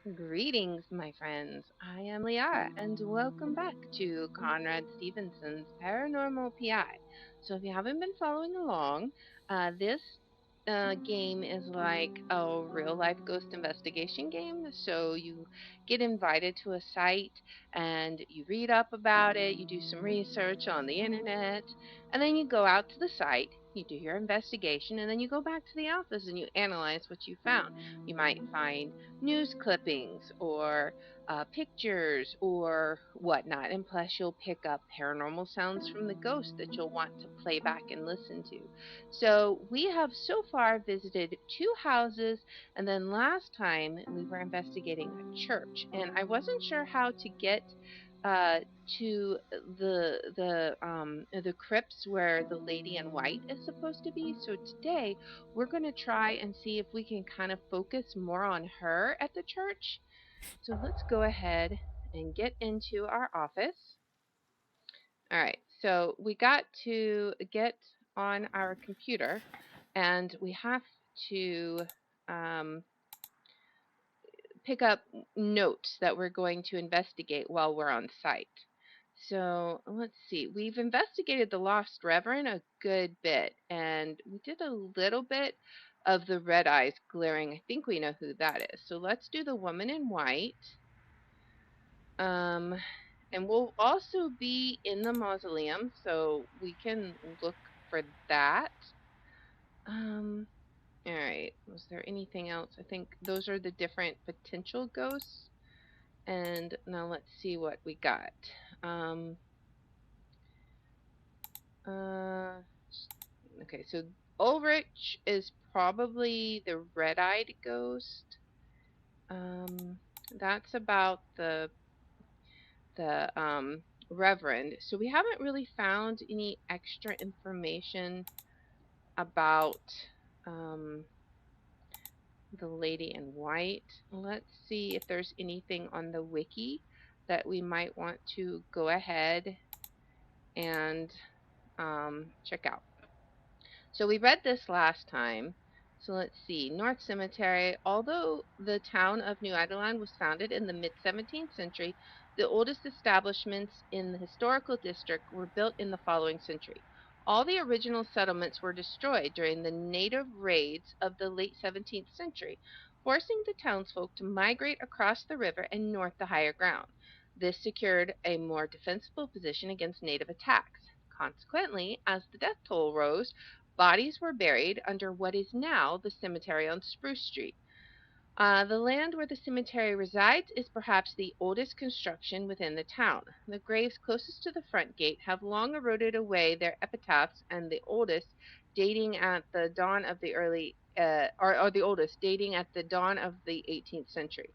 Greetings, my friends. I am Liara, and welcome back to Conrad Stevenson's Paranormal PI. So, if you haven't been following along, this game is like a real life ghost investigation game. So, you get invited to a site and you read up about it, you do some research on the internet, and then you go out to the site. You do your investigation and then you go back to the office and you analyze what you found. You might find news clippings or pictures or whatnot. And plus, you'll pick up paranormal sounds from the ghost that you'll want to play back and listen to. So, we have so far visited two houses, and then last time we were investigating a church, and I wasn't sure how to get. Uh, to the crypts where the lady in white is supposed to be. So today we're going to try and see if we can kind of focus more on her at the church. So let's go ahead and get into our office. All right, so we got to get on our computer and we have to um, pick up notes that we're going to investigate while we're on site. So let's see. We've investigated the Lost Reverend a good bit, and we did a little bit of the red eyes glaring. I think we know who that is. So let's do the woman in white. Um, and we'll also be in the mausoleum, so we can look for that. Um, all right. Was there anything else? I think those are the different potential ghosts. And now let's see what we got. Um, uh, okay, so Ulrich is probably the red-eyed ghost. Um, that's about the Reverend. So we haven't really found any extra information about um, the lady in white. Let's see if there's anything on the wiki that we might want to go ahead and check out. So we read this last time. So let's see. North Cemetery. Although the town of New Ireland was founded in the mid 17th century, the oldest establishments in the historical district were built in the following century. All the original settlements were destroyed during the native raids of the late 17th century, forcing the townsfolk to migrate across the river and north to higher ground. This secured a more defensible position against native attacks. Consequently, as the death toll rose, bodies were buried under what is now the cemetery on Spruce Street. The land where the cemetery resides is perhaps the oldest construction within the town. The graves closest to the front gate have long eroded away their epitaphs, and the oldest, dating at the dawn of the early, are the oldest, dating at the dawn of the 18th century.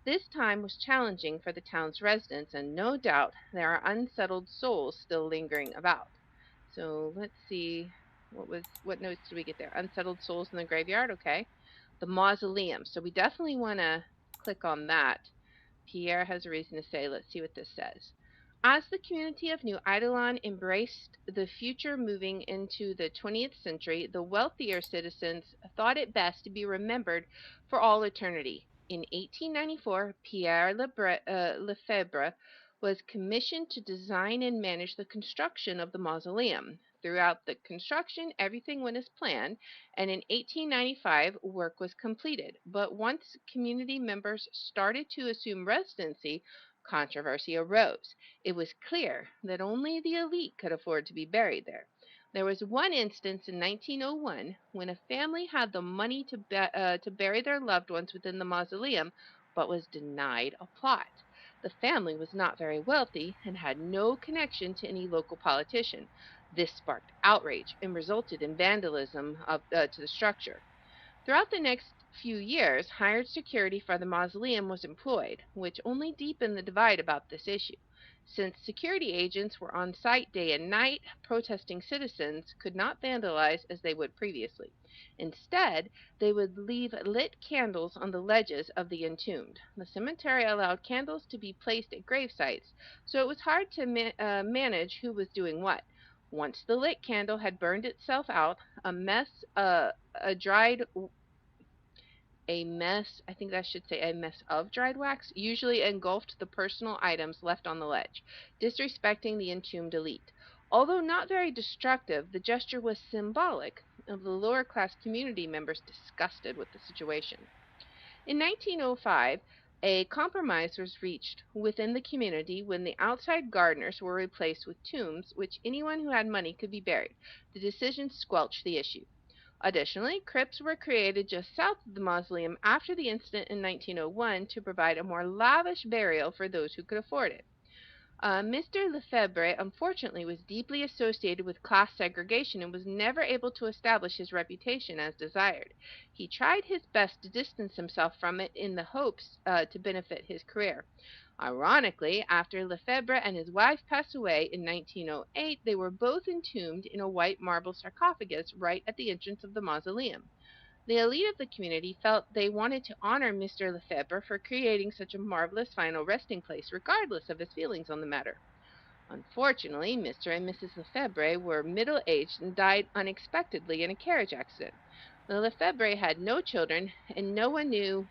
This time was challenging for the town's residents, and no doubt there are unsettled souls still lingering about. So let's see, what notes did we get there? Unsettled souls in the graveyard. Okay, the mausoleum. So we definitely want to click on that. Pierre has a reason to say. Let's see what this says. As the community of New Eidolon embraced the future moving into the 20th century, the wealthier citizens thought it best to be remembered for all eternity. In 1894, Pierre Lefebvre was commissioned to design and manage the construction of the mausoleum. Throughout the construction, everything went as planned, and in 1895 work was completed. But once community members started to assume residency, controversy arose. It was clear that only the elite could afford to be buried there. There was one instance in 1901 when a family had the money to bury their loved ones within the mausoleum, but was denied a plot. The family was not very wealthy and had no connection to any local politician. This sparked outrage and resulted in vandalism to the structure. Throughout the next few years, hired security for the mausoleum was employed, which only deepened the divide about this issue. Since security agents were on site day and night, protesting citizens could not vandalize as they would previously. Instead, they would leave lit candles on the ledges of the entombed. The cemetery allowed candles to be placed at grave sites, so it was hard to manage who was doing what. Once the lit candle had burned itself out, a mess, a dried a mess, I think I should say a mess of dried wax, usually engulfed the personal items left on the ledge, disrespecting the entombed elite. Although not very destructive, the gesture was symbolic of the lower class community members disgusted with the situation. In 1905, a compromise was reached within the community when the outside gardeners were replaced with tombs, which anyone who had money could be buried. The decision squelched the issue. Additionally, crypts were created just south of the mausoleum after the incident in 1901 to provide a more lavish burial for those who could afford it. Mr. Lefebvre, unfortunately, was deeply associated with class segregation and was never able to establish his reputation as desired. He tried his best to distance himself from it in the hopes to benefit his career. Ironically, after Lefebvre and his wife passed away in 1908, they were both entombed in a white marble sarcophagus right at the entrance of the mausoleum. The elite of the community felt they wanted to honor Mr. Lefebvre for creating such a marvelous final resting place, regardless of his feelings on the matter. Unfortunately, Mr. and Mrs. Lefebvre were middle aged and died unexpectedly in a carriage accident. The Lefebvre had no children, and no one knew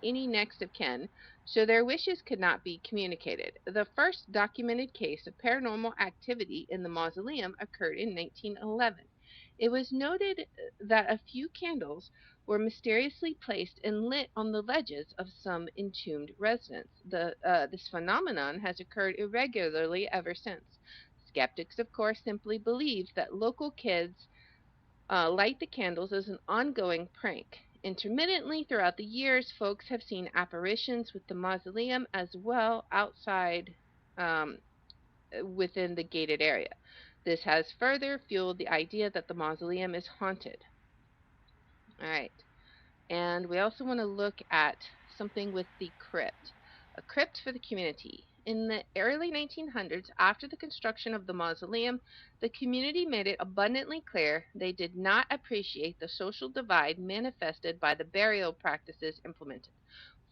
any next of kin, so their wishes could not be communicated. The first documented case of paranormal activity in the mausoleum occurred in 1911. It was noted that a few candles were mysteriously placed and lit on the ledges of some entombed residents. This phenomenon has occurred irregularly ever since. Skeptics, of course, simply believe that local kids light the candles as an ongoing prank. Intermittently throughout the years, folks have seen apparitions with the mausoleum as well outside um, within the gated area. This has further fueled the idea that the mausoleum is haunted. All right. And we also want to look at something with the crypt, a crypt for the community. In the early 1900s, after the construction of the mausoleum, the community made it abundantly clear they did not appreciate the social divide manifested by the burial practices implemented,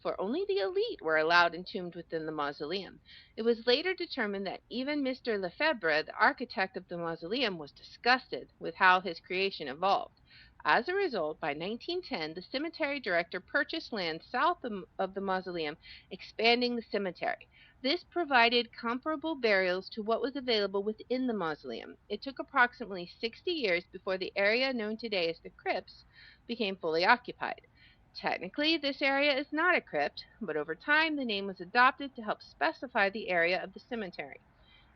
for only the elite were allowed entombed within the mausoleum. It was later determined that even Mr. Lefebvre, the architect of the mausoleum, was disgusted with how his creation evolved. As a result, by 1910, the cemetery director purchased land south of the mausoleum, expanding the cemetery. This provided comparable burials to what was available within the mausoleum. It took approximately 60 years before the area known today as the crypts became fully occupied. Technically, this area is not a crypt, but over time the name was adopted to help specify the area of the cemetery.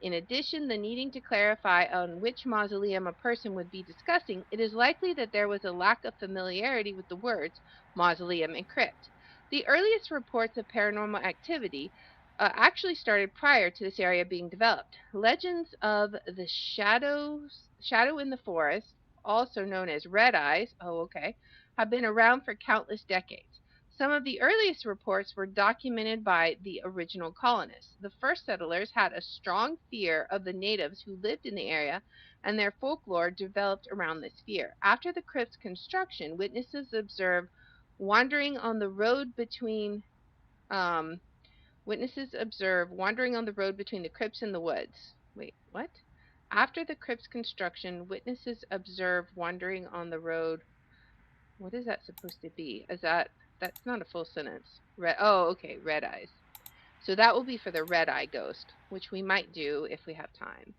In addition, the needing to clarify on which mausoleum a person would be discussing, it is likely that there was a lack of familiarity with the words mausoleum and crypt. The earliest reports of paranormal activity actually started prior to this area being developed. Legends of the shadow in the forest, also known as red eyes, have been around for countless decades. Some of the earliest reports were documented by the original colonists. The first settlers had a strong fear of the natives who lived in the area, and their folklore developed around this fear. After the crypt's construction, wandering on the road between um, witnesses observe wandering on the road between the crypts and the woods. Wait, what? After the crypt's construction, witnesses observe wandering on the road. What is that supposed to be? That's not a full sentence. Okay, red eyes. So that will be for the red eye ghost, which we might do if we have time.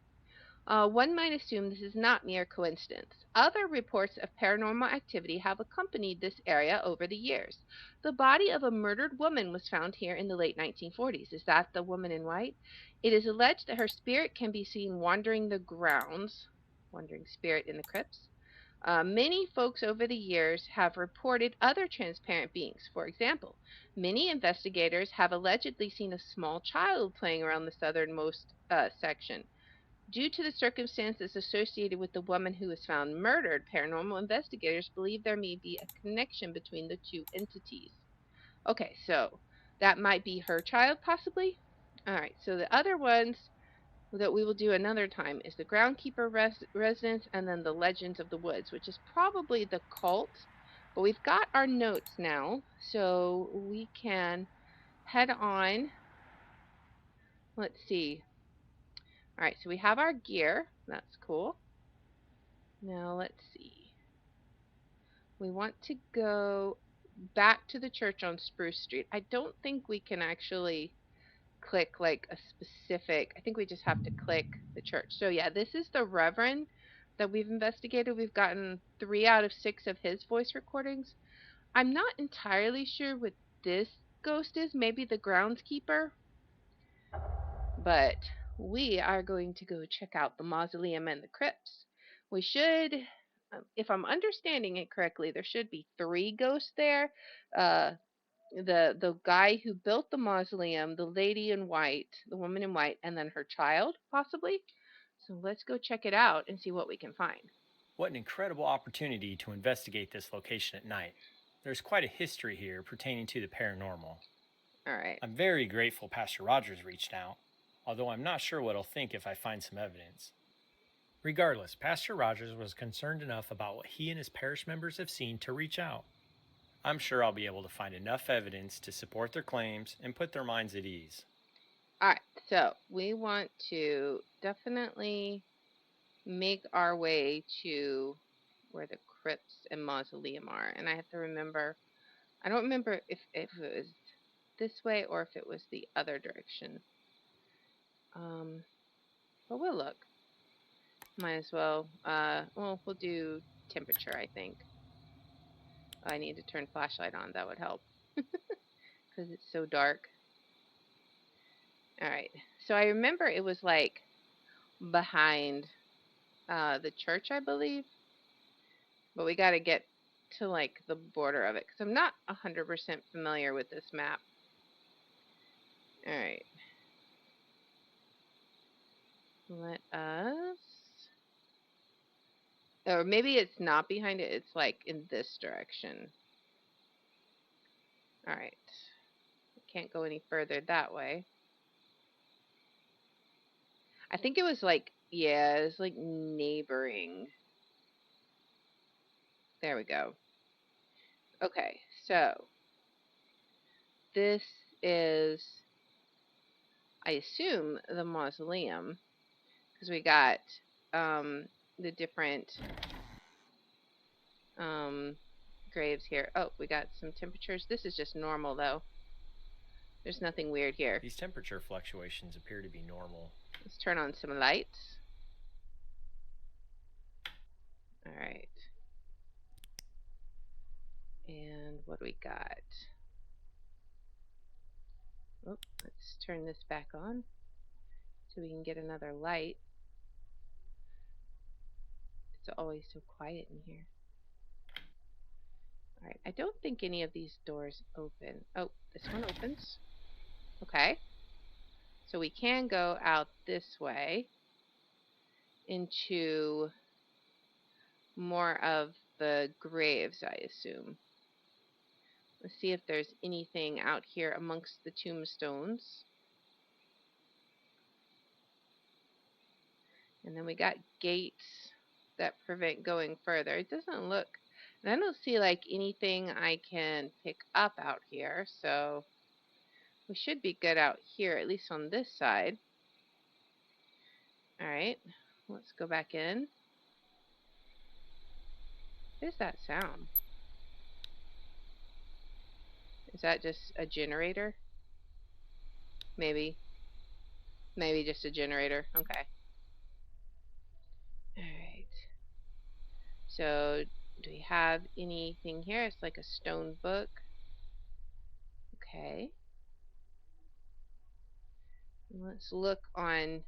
One might assume this is not mere coincidence. Other reports of paranormal activity have accompanied this area over the years. The body of a murdered woman was found here in the late 1940s. Is that the woman in white? It is alleged that her spirit can be seen wandering the grounds, wandering spirit in the crypts. Many folks over the years have reported other transparent beings. For example, many investigators have allegedly seen a small child playing around the southernmost section. Due to the circumstances associated with the woman who was found murdered, paranormal investigators believe there may be a connection between the two entities. Okay, so that might be her child, possibly. All right, so the other ones that we will do another time is the groundkeeper residence and then the legends of the woods, which is probably the cult. But we've got our notes now, so we can head on. Let's see. All right, so we have our gear. That's cool. Now let's see. We want to go back to the church on Spruce Street. I don't think we can actually click like a specific, I think we just have to click the church. So yeah, this is the Reverend that we've investigated. We've gotten 3 out of 6 of his voice recordings. I'm not entirely sure what this ghost is, maybe the groundskeeper, but we are going to go check out the mausoleum and the crypts. We should, if I'm understanding it correctly, there should be 3 ghosts there. Uh, the guy who built the mausoleum, the lady in white, the woman in white, and then her child, possibly. So let's go check it out and see what we can find. What an incredible opportunity to investigate this location at night. There's quite a history here pertaining to the paranormal. All right. I'm very grateful Pastor Rogers reached out, although I'm not sure what he'll think if I find some evidence. Regardless, Pastor Rogers was concerned enough about what he and his parish members have seen to reach out. I'm sure I'll be able to find enough evidence to support their claims and put their minds at ease. All right. So we want to definitely make our way to where the crypts and mausoleum are. And I have to remember, I don't remember if it was this way or if it was the other direction. But we'll look. Might as well. Well, we'll do temperature, I think. I need to turn flashlight on. That would help because it's so dark. All right. So I remember it was like behind the church, I believe. But we got to get to like the border of it because I'm not 100% familiar with this map. All right. Let us. Or maybe it's not behind it. It's like in this direction. All right. Can't go any further that way. I think it was like, yeah, it's like neighboring. There we go. Okay, so this is, I assume, the mausoleum because we got the different graves here. Oh, we got some temperatures. This is just normal though. There's nothing weird here. These temperature fluctuations appear to be normal. Let's turn on some lights. All right. And what do we got? Oh, let's turn this back on so we can get another light. It's always so quiet in here. All right, I don't think any of these doors open. Oh, this one opens. Okay. So we can go out this way into more of the graves, I assume. Let's see if there's anything out here amongst the tombstones. And then we got gates that prevent going further. It doesn't look, and I don't see like anything I can pick up out here, so we should be good out here, at least on this side. All right, let's go back in. What is that sound? Is that just a generator? Maybe. Maybe just a generator. Okay. All right. So, do we have anything here? It's like a stone book. Okay. Let's look on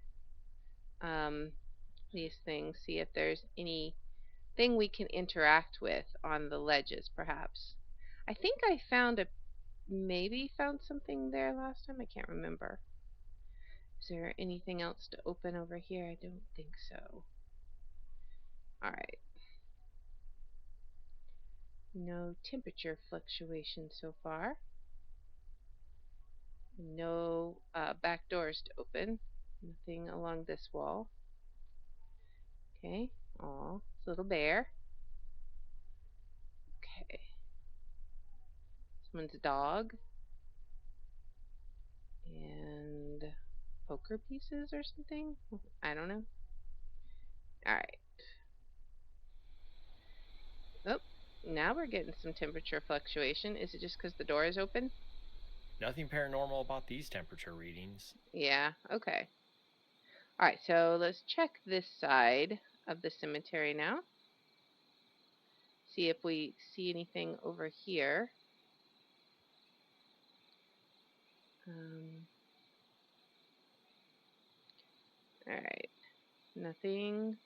these things, see if there's anything we can interact with on the ledges, perhaps. I think I maybe found something there last time. I can't remember. Is there anything else to open over here? I don't think so. All right. No temperature fluctuation so far. No back doors to open. Nothing along this wall. Okay. Aw, little bear. Okay. Someone's dog. And poker pieces or something? I don't know. Alright. Oh. Now we're getting some temperature fluctuation. Is it just because the door is open? Nothing paranormal about these temperature readings. Yeah, okay. All right, so let's check this side of the cemetery now. See if we see anything over here. Um, all right, nothing.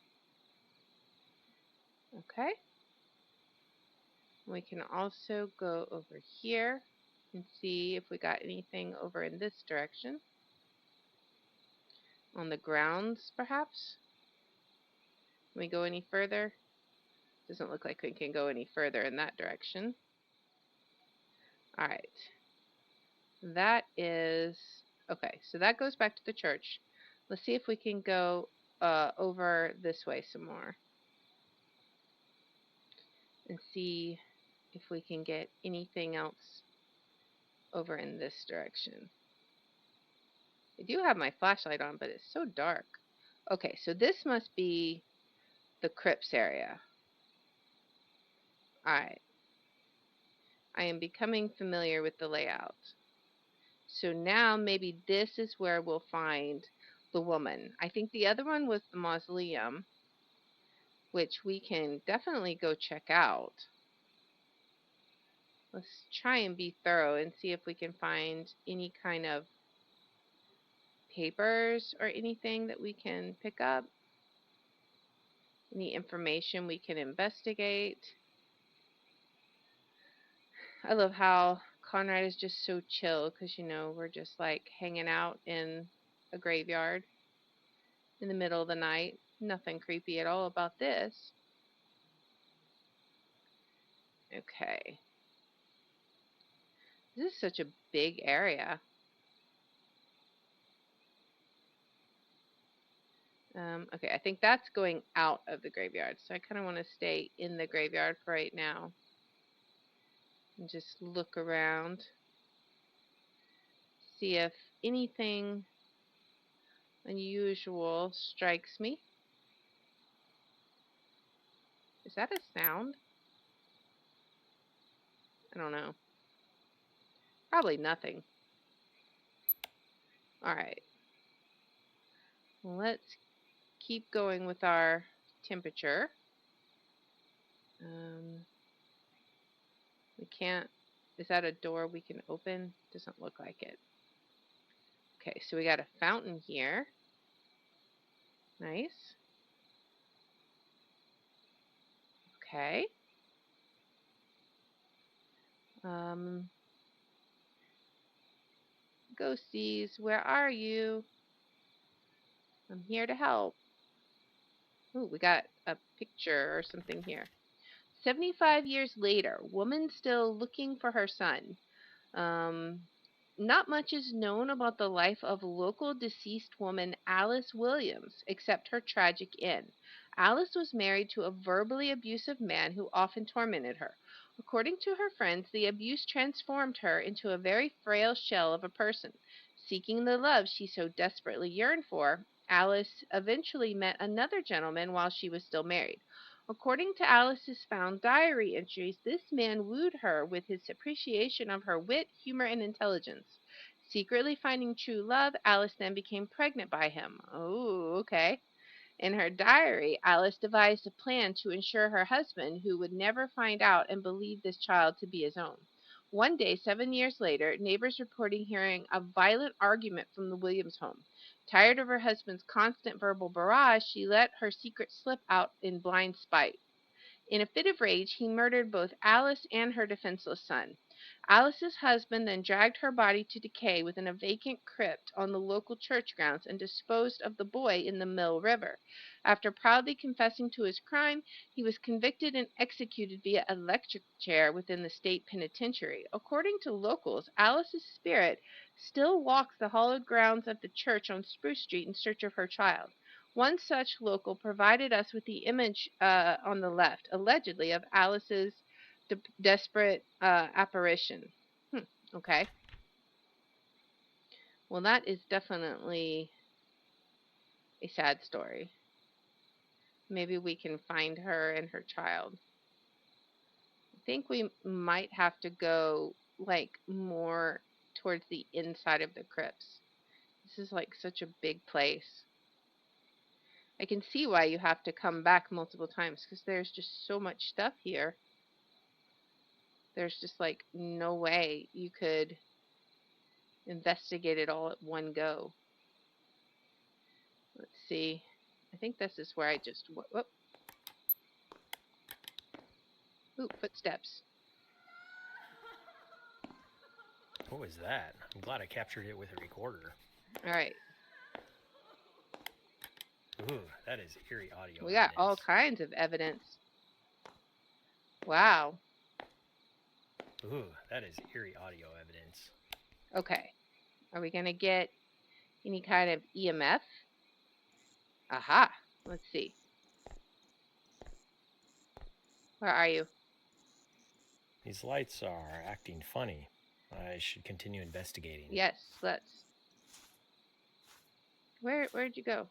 Okay. We can also go over here and see if we got anything over in this direction. On the grounds, perhaps? Can we go any further? Doesn't look like we can go any further in that direction. All right. That is okay. So that goes back to the church. Let's see if we can go over this way some more and see if we can get anything else over in this direction. I do have my flashlight on, but it's so dark. Okay, so this must be the crypts area. All right. I am becoming familiar with the layout. So now maybe this is where we'll find the woman. I think the other one was the mausoleum, which we can definitely go check out. Let's try and be thorough and see if we can find any kind of papers or anything that we can pick up, any information we can investigate. I love how Conrad is just so chill because, we're just like hanging out in a graveyard in the middle of the night. Nothing creepy at all about this. Okay. This is such a big area. Okay, I think that's going out of the graveyard. So I kind of want to stay in the graveyard for right now and just look around, see if anything unusual strikes me. Is that a sound? I don't know. Probably nothing. All right. Let's keep going with our temperature. Um, we can't. Is that a door we can open? Doesn't look like it. Okay, so we got a fountain here. Nice. Okay. Um, Ghosties, where are you? I'm here to help. Ooh, we got a picture or something here. 75 years later, woman still looking for her son. Um, Not much is known about the life of local deceased woman Alice Williams, except her tragic end. Alice was married to a verbally abusive man who often tormented her. According to her friends, the abuse transformed her into a very frail shell of a person. Seeking the love she so desperately yearned for, Alice eventually met another gentleman while she was still married. According to Alice's found diary entries, this man wooed her with his appreciation of her wit, humor, and intelligence. Secretly finding true love, Alice then became pregnant by him. Oh, okay. In her diary, Alice devised a plan to ensure her husband, who would never find out and believe this child to be his own. One day, 7 years later, neighbors reporting hearing a violent argument from the Williams home. Tired of her husband's constant verbal barrage, she let her secret slip out in blind spite. In a fit of rage, he murdered both Alice and her defenseless son. Alice's husband then dragged her body to decay within a vacant crypt on the local church grounds and disposed of the boy in the Mill River. After proudly confessing to his crime, he was convicted and executed via electric chair within the state penitentiary. According to locals, Alice's spirit still walks the hallowed grounds of the church on Spruce Street in search of her child. One such local provided us with the image on the left, allegedly of Alice's desperate apparition. Okay. Well, that is definitely a sad story. Maybe we can find her and her child. think we might have to go like more towards the inside of the crypts. This is like such a big place. I can see why you have to come back multiple times because there's just so much stuff here. There's just like no way you could investigate it all at one go. Let's see. I think this is where I just whoop. Ooh, footsteps. What was that? I'm glad I captured it with a recorder. All right. Ooh, that is eerie audio. We got evidence. all kinds of evidence. Wow. Ooh, that is eerie audio evidence. Okay. Are we going to get any kind of EMF? Aha. Let's see. Where are you? These lights are acting funny. I should continue investigating. Yes, let's. Where'd you go?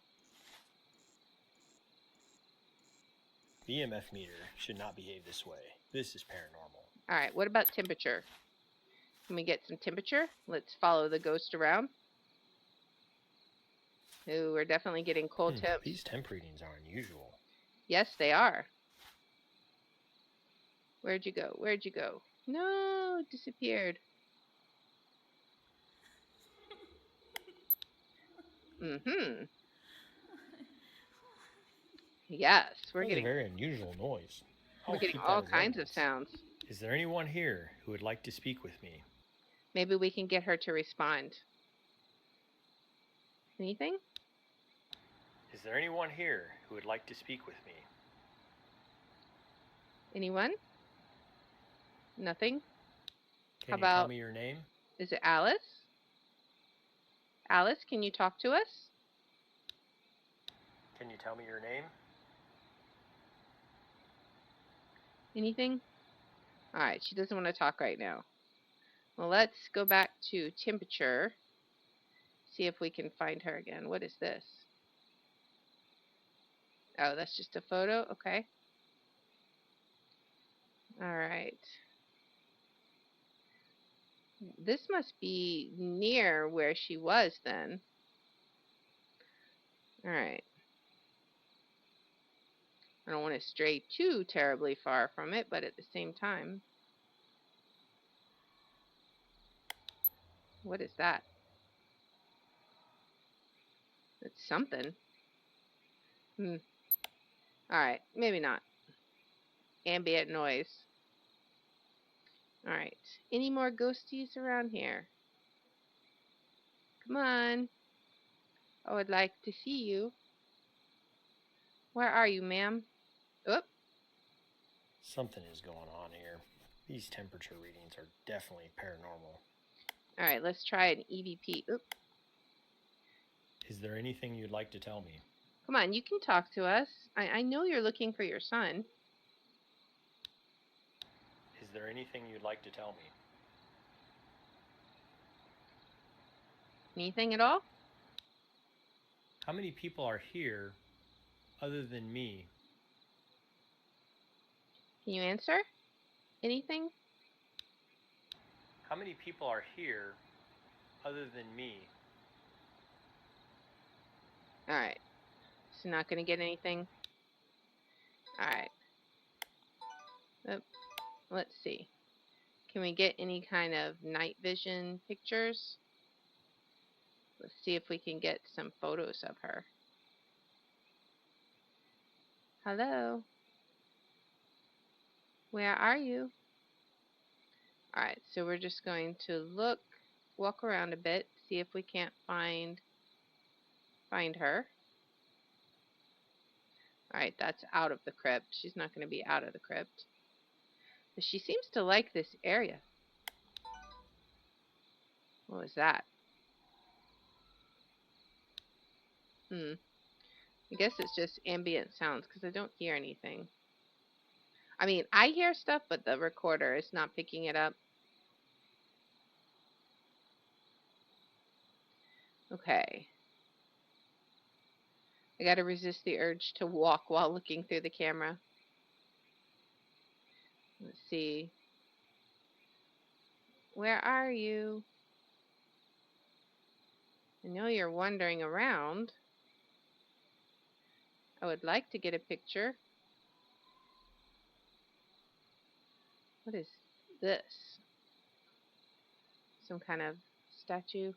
The EMF meter should not behave this way. This is paranormal. All right. What about temperature? Can we get some temperature? Let's follow the ghost around. Ooh, we're definitely getting cold temps. These temp readings are unusual. Yes, they are. Where'd you go? Where'd you go? No, it disappeared. Mm-hmm. Yes, we're getting a very unusual noise. we're getting all kinds of sounds. Is there anyone here who would like to speak with me? Maybe we can get her to respond. Anything? Is there anyone here who would like to speak with me? Anyone? Nothing? Can you tell me your name? Is it Alice? Alice, can you talk to us? Can you tell me your name? Anything? All right, she doesn't want to talk right now. Well, let's go back to temperature. See if we can find her again. What is this? Oh, that's just a photo? Okay. All right. This must be near where she was then. All right. I don't want to stray too terribly far from it, but at the same time. What is that? It's something. Alright, maybe not. Ambient noise. Alright. Any more ghosties around here? Come on. I would like to see you. Where are you, ma'am? Oop. Something is going on here. These temperature readings are definitely paranormal. Alright, let's try an EVP. Oop. Is there anything you'd like to tell me? Come on, you can talk to us. I know you're looking for your son. Is there anything you'd like to tell me? Anything at all? How many people are here other than me? Can you answer? Anything? How many people are here other than me? Alright. So not going to get anything? Alright. Let's see. Can we get any kind of night vision pictures? Let's see if we can get some photos of her. Hello? Where are you? Alright, so we're just going to walk around a bit, see if we can't find her. Alright, that's out of the crypt. She's not going to be out of the crypt. But she seems to like this area. What was that? I guess it's just ambient sounds because I don't hear anything. I mean, I hear stuff, but the recorder is not picking it up. Okay. I gotta resist the urge to walk while looking through the camera. Let's see. see. Where are you? I know you're wandering around. I would like to get a picture. What is this? Some kind of statue?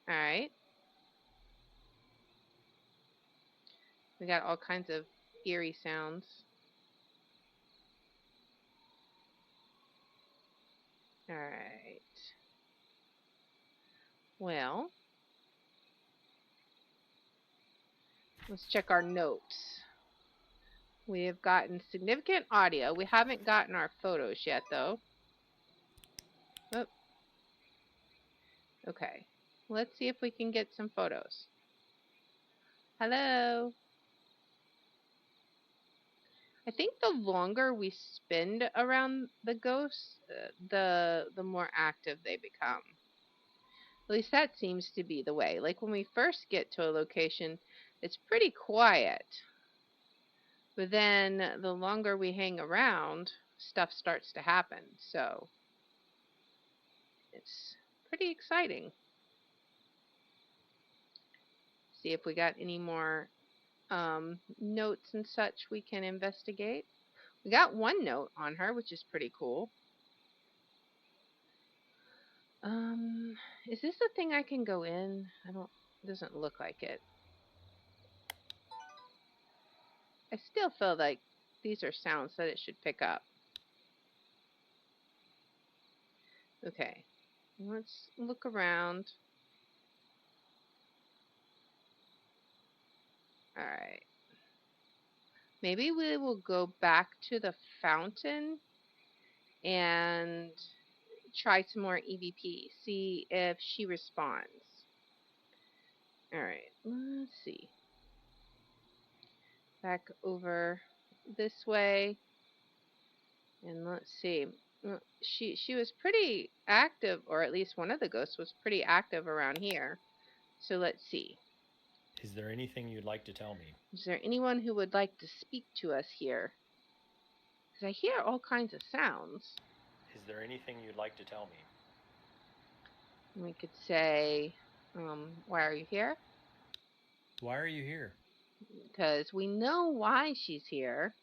Alright. We got all kinds of eerie sounds. Alright. Well, let's check our notes. We have gotten significant audio. We haven't gotten our photos yet, though. Oh. Okay. Let's see if we can get some photos. Hello? I think the longer we spend around the ghosts, the more active they become. At least that seems to be the way. Like when we first get to a location, it's pretty quiet. But then the longer we hang around, stuff starts to happen. So it's pretty exciting. See if we got any more notes and such we can investigate. We got one note on her, which is pretty cool. Is this the thing I can go in? It doesn't look like it. I still feel like these are sounds that it should pick up. Okay, let's look around. All right. Maybe we will go back to the fountain and try some more EVP, see if she responds. All right, let's see. Back over this way. And let's see. She was pretty active, or at least one of the ghosts was pretty active around here. So let's see. Is there anything you'd like to tell me? Is there anyone who would like to speak to us here? Because I hear all kinds of sounds. Is there anything you'd like to tell me? We could say, why are you here? Why are you here? Because we know why she's here.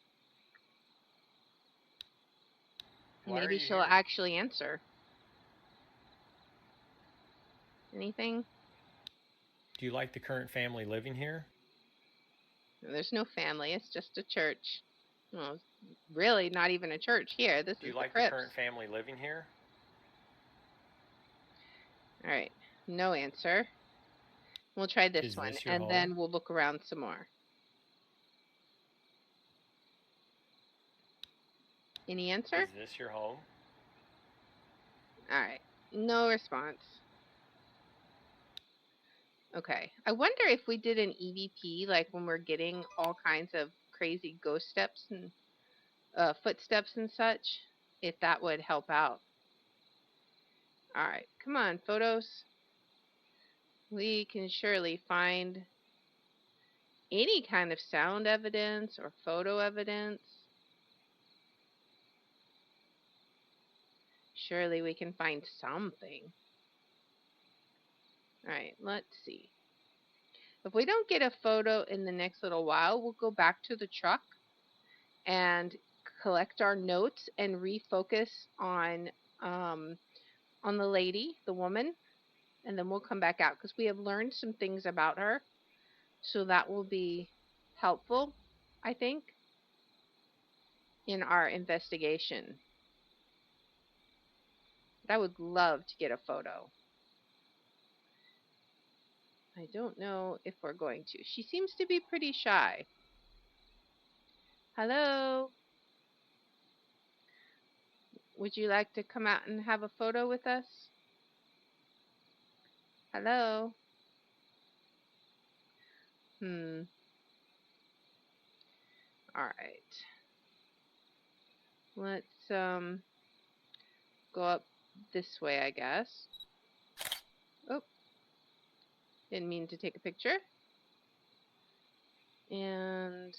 Why Maybe she'll here? actually answer. Anything? Do you like the current family living here? There's no family. It's just a church. Well, really not even a church here. This Do is you the like the crypts. current family living here? All right. No answer. We'll try this Is one, this your and home? then we'll look around some more. Any answer? Is this your home? All right. No response. Okay. I wonder if we did an EVP, like when we're getting all kinds of crazy ghost steps and footsteps and such, if that would help out. All right. Come on, photos. We can surely find any kind of sound evidence or photo evidence. Surely we can find something. All right, let's see. If we don't get a photo in the next little while, we'll go back to the truck and collect our notes and refocus on the lady, the woman, and then we'll come back out because we have learned some things about her. So that will be helpful, I think, in our investigation. But I would love to get a photo. I don't know if we're going to. She seems to be pretty shy. Hello? Would you like to come out and have a photo with us? Hello? Hmm. Alright. Let's go up this way, I guess. Oh. Didn't mean to take a picture. And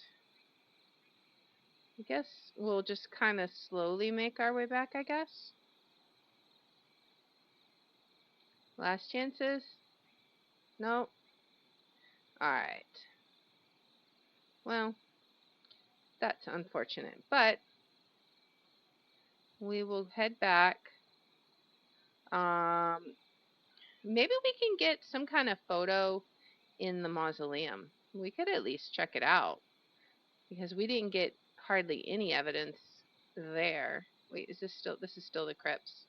I guess we'll just kind of slowly make our way back, I guess. Last chances? Nope. Alright. Well, that's unfortunate. But we will head back. Maybe we can get some kind of photo in the mausoleum. We could at least check it out because we didn't get hardly any evidence there. Wait, this is still the crypts.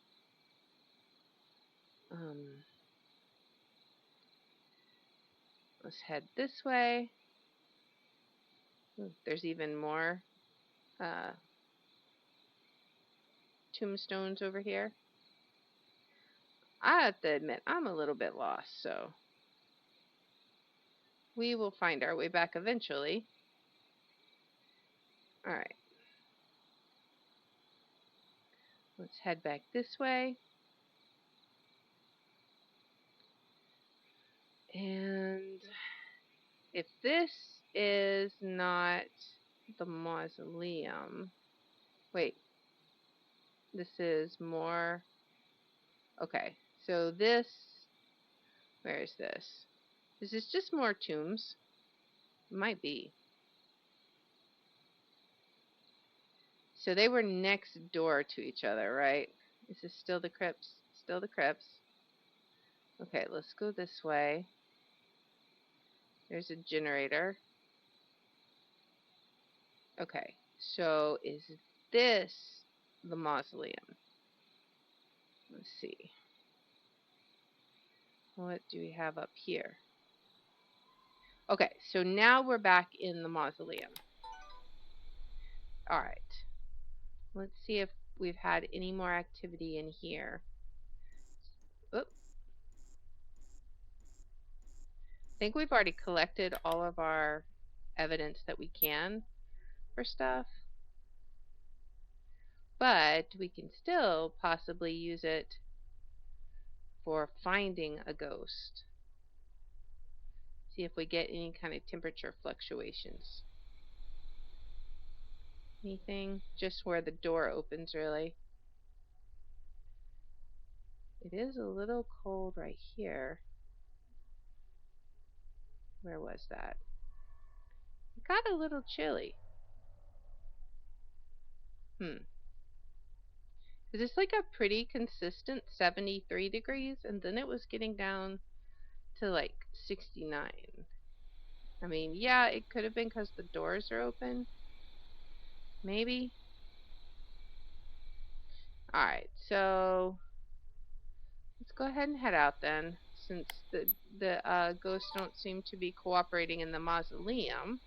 Let's head this way. Ooh, there's even more uh, tombstones over here. I have to admit, I'm a little bit lost, so we will find our way back eventually. Alright. Let's head back this way. And if this is not the mausoleum, wait, this is more, okay, so this, where is this? Is this just more tombs? It might be. So they were next door to each other, right? Is this still the crypts? Still the crypts. Okay, let's go this way. There's a generator. Okay, so is this the mausoleum? Let's see. What do we have up here? Okay, so now we're back in the mausoleum. Alright. Let's see if we've had any more activity in here. Oop. I think we've already collected all of our evidence that we can for stuff. But we can still possibly use it for finding a ghost. See if we get any kind of temperature fluctuations. Anything? Just where the door opens, really. It is a little cold right here. Where was that? It got a little chilly. Because it's like a pretty consistent 73 degrees, and then it was getting down to like 69. I mean, yeah, it could have been because the doors are open. Maybe. Alright, so let's go ahead and head out then, since the ghosts don't seem to be cooperating in the mausoleum.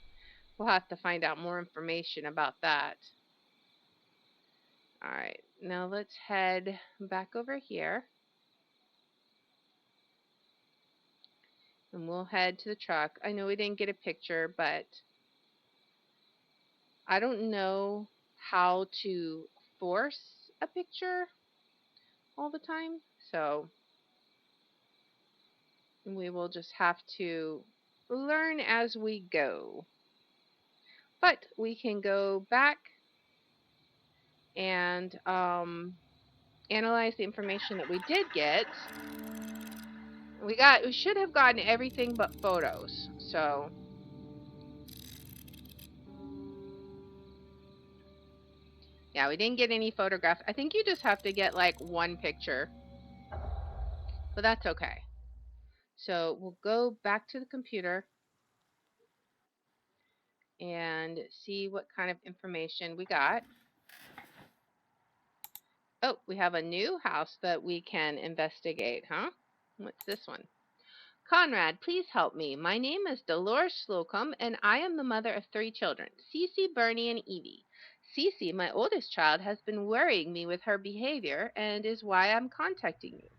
We'll have to find out more information about that. Alright, now let's head back over here. And we'll head to the truck. I know we didn't get a picture, but I don't know how to force a picture all the time. So we will just have to learn as we go. But we can go back and analyze the information that we did get. We should have gotten everything but photos. So yeah, we didn't get any photographs. I think you just have to get like one picture. But that's okay. So we'll go back to the computer and see what kind of information we got. Oh, we have a new house that we can investigate, huh? What's this one? Conrad, please help me. My name is Dolores Slocum, and I am the mother of 3 children, Cece, Bernie, and Evie. Cece, my oldest child, has been worrying me with her behavior and is why I'm contacting you.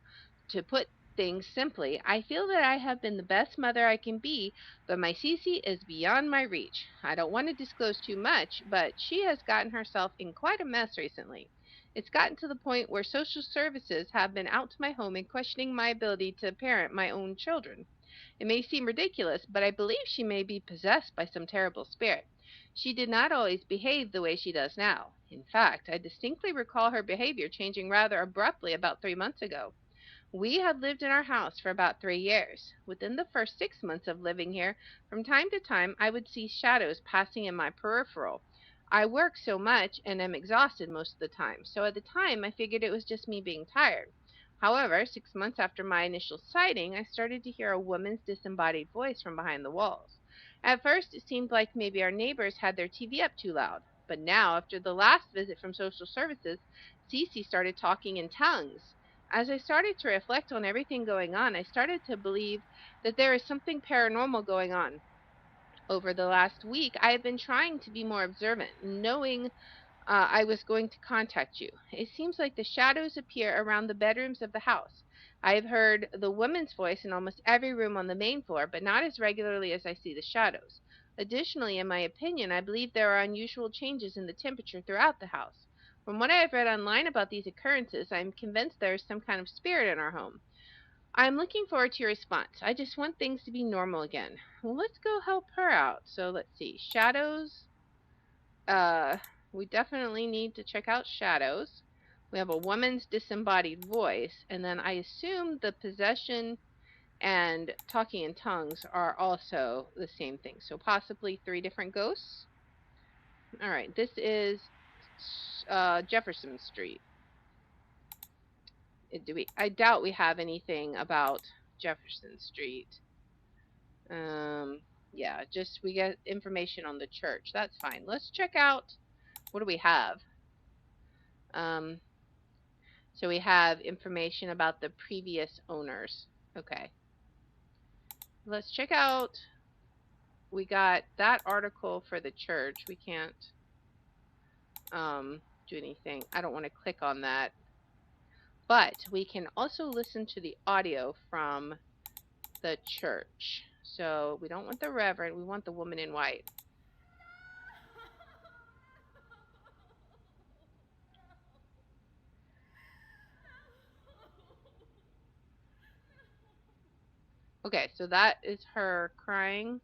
To put things simply, I feel that I have been the best mother I can be, but my Cece is beyond my reach. I don't want to disclose too much, but she has gotten herself in quite a mess recently. It's gotten to the point where social services have been out to my home and questioning my ability to parent my own children. It may seem ridiculous, but I believe she may be possessed by some terrible spirit. She did not always behave the way she does now. In fact, I distinctly recall her behavior changing rather abruptly about 3 months ago. We had lived in our house for about 3 years. Within the first 6 months of living here, from time to time I would see shadows passing in my peripheral. I work so much and am exhausted most of the time, so at the time I figured it was just me being tired. However, 6 months after my initial sighting, I started to hear a woman's disembodied voice from behind the walls. At first, it seemed like maybe our neighbors had their TV up too loud, but now, after the last visit from social services, Cece started talking in tongues. As I started to reflect on everything going on, I started to believe that there is something paranormal going on. Over the last week, I have been trying to be more observant, knowing I was going to contact you. It seems like the shadows appear around the bedrooms of the house. I have heard the woman's voice in almost every room on the main floor, but not as regularly as I see the shadows. Additionally, in my opinion, I believe there are unusual changes in the temperature throughout the house. From what I have read online about these occurrences, I am convinced there is some kind of spirit in our home. I am looking forward to your response. I just want things to be normal again. Well, let's go help her out. So let's see. Shadows. Uh, we definitely need to check out shadows. We have a woman's disembodied voice, and then I assume the possession and talking in tongues are also the same thing. So possibly 3 different ghosts. All right, this is Jefferson Street. Do we? I doubt we have anything about Jefferson Street. Yeah, just we get information on the church. That's fine. Let's check out what do we have. Um, so we have information about the previous owners. Okay. Let's check out. We got that article for the church. We can't do anything. I don't want to click on that. But we can also listen to the audio from the church. So we don't want the reverend, we want the woman in white. Okay, so that is her crying.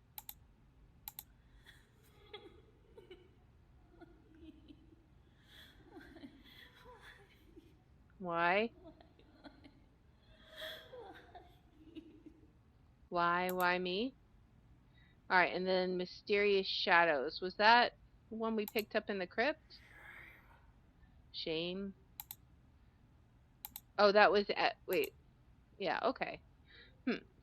Why? Why me? All right, and then mysterious shadows. Was that one we picked up in the crypt? Shame. Oh, that was at, wait. Yeah, okay.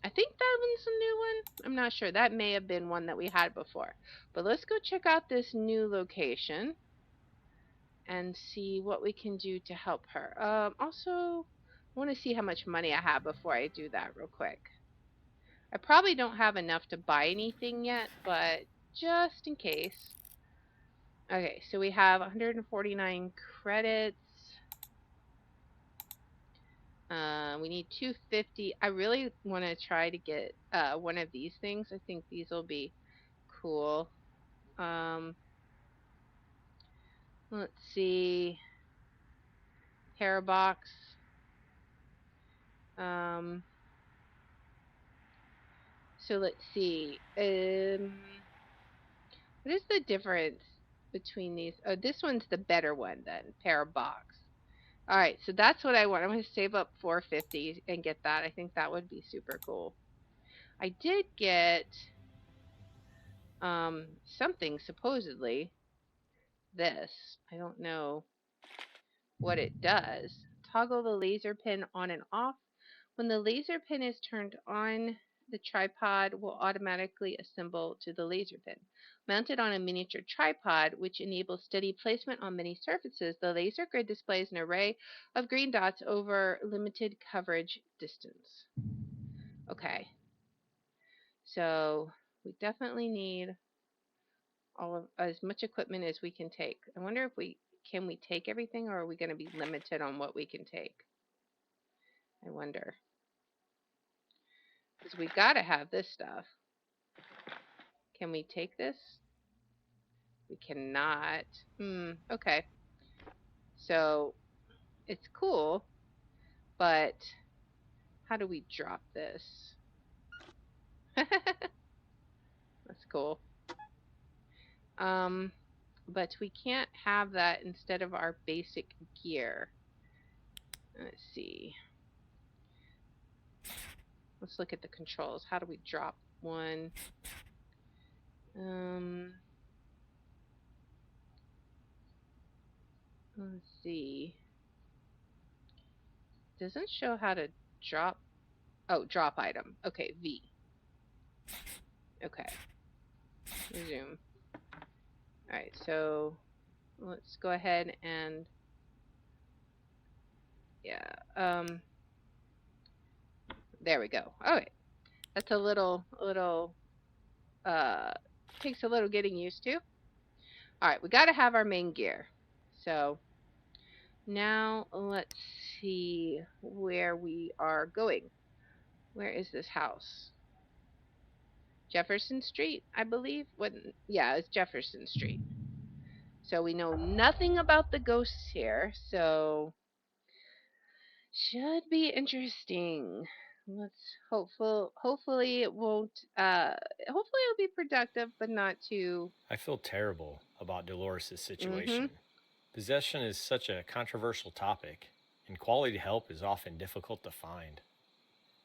I think that one's a new one. I'm not sure. That may have been one that we had before. But let's go check out this new location and see what we can do to help her. Also, I want to see how much money I have before I do that real quick. I probably don't have enough to buy anything yet, but just in case. Okay, so we have 149 credits. We need 250. I really want to try to get one of these things. I think these will be cool. Let's see. Parabox. Um, so let's see. What is the difference between these? Oh, this one's the better one then. Parabox. All right, so that's what I want. I'm going to save up 450 and get that. I think that would be super cool. I did get something supposedly this. I don't know what it does. Toggle the laser pin on and off. When the laser pin is turned on, the tripod will automatically assemble to the laser pin. Mounted on a miniature tripod, which enables steady placement on many surfaces, the laser grid displays an array of green dots over limited coverage distance. Okay, so we definitely need all of as much equipment as we can take. I wonder if we can we take everything, or are we going to be limited on what we can take? I wonder. Because we got to have this stuff. Can we take this? We cannot. Okay. So it's cool, but how do we drop this? That's cool. Um, but we can't have that instead of our basic gear. Let's see. Let's look at the controls. How do we drop one? Um, let's see. Doesn't show how to drop. Oh, drop item. Okay, V. Okay, resume. All right, so let's go ahead and yeah. There we go. All right, that's a little takes a little getting used to. All right, we got to have our main gear. So now let's see where we are going. Where is this house? Jefferson Street, I believe. What? Yeah, it's Jefferson Street. So we know nothing about the ghosts here. So should be interesting. Let's hopefully it won't hopefully it'll be productive but not too I feel terrible about Dolores' mhm. situation. Possession is such a controversial topic, and quality help is often difficult to find.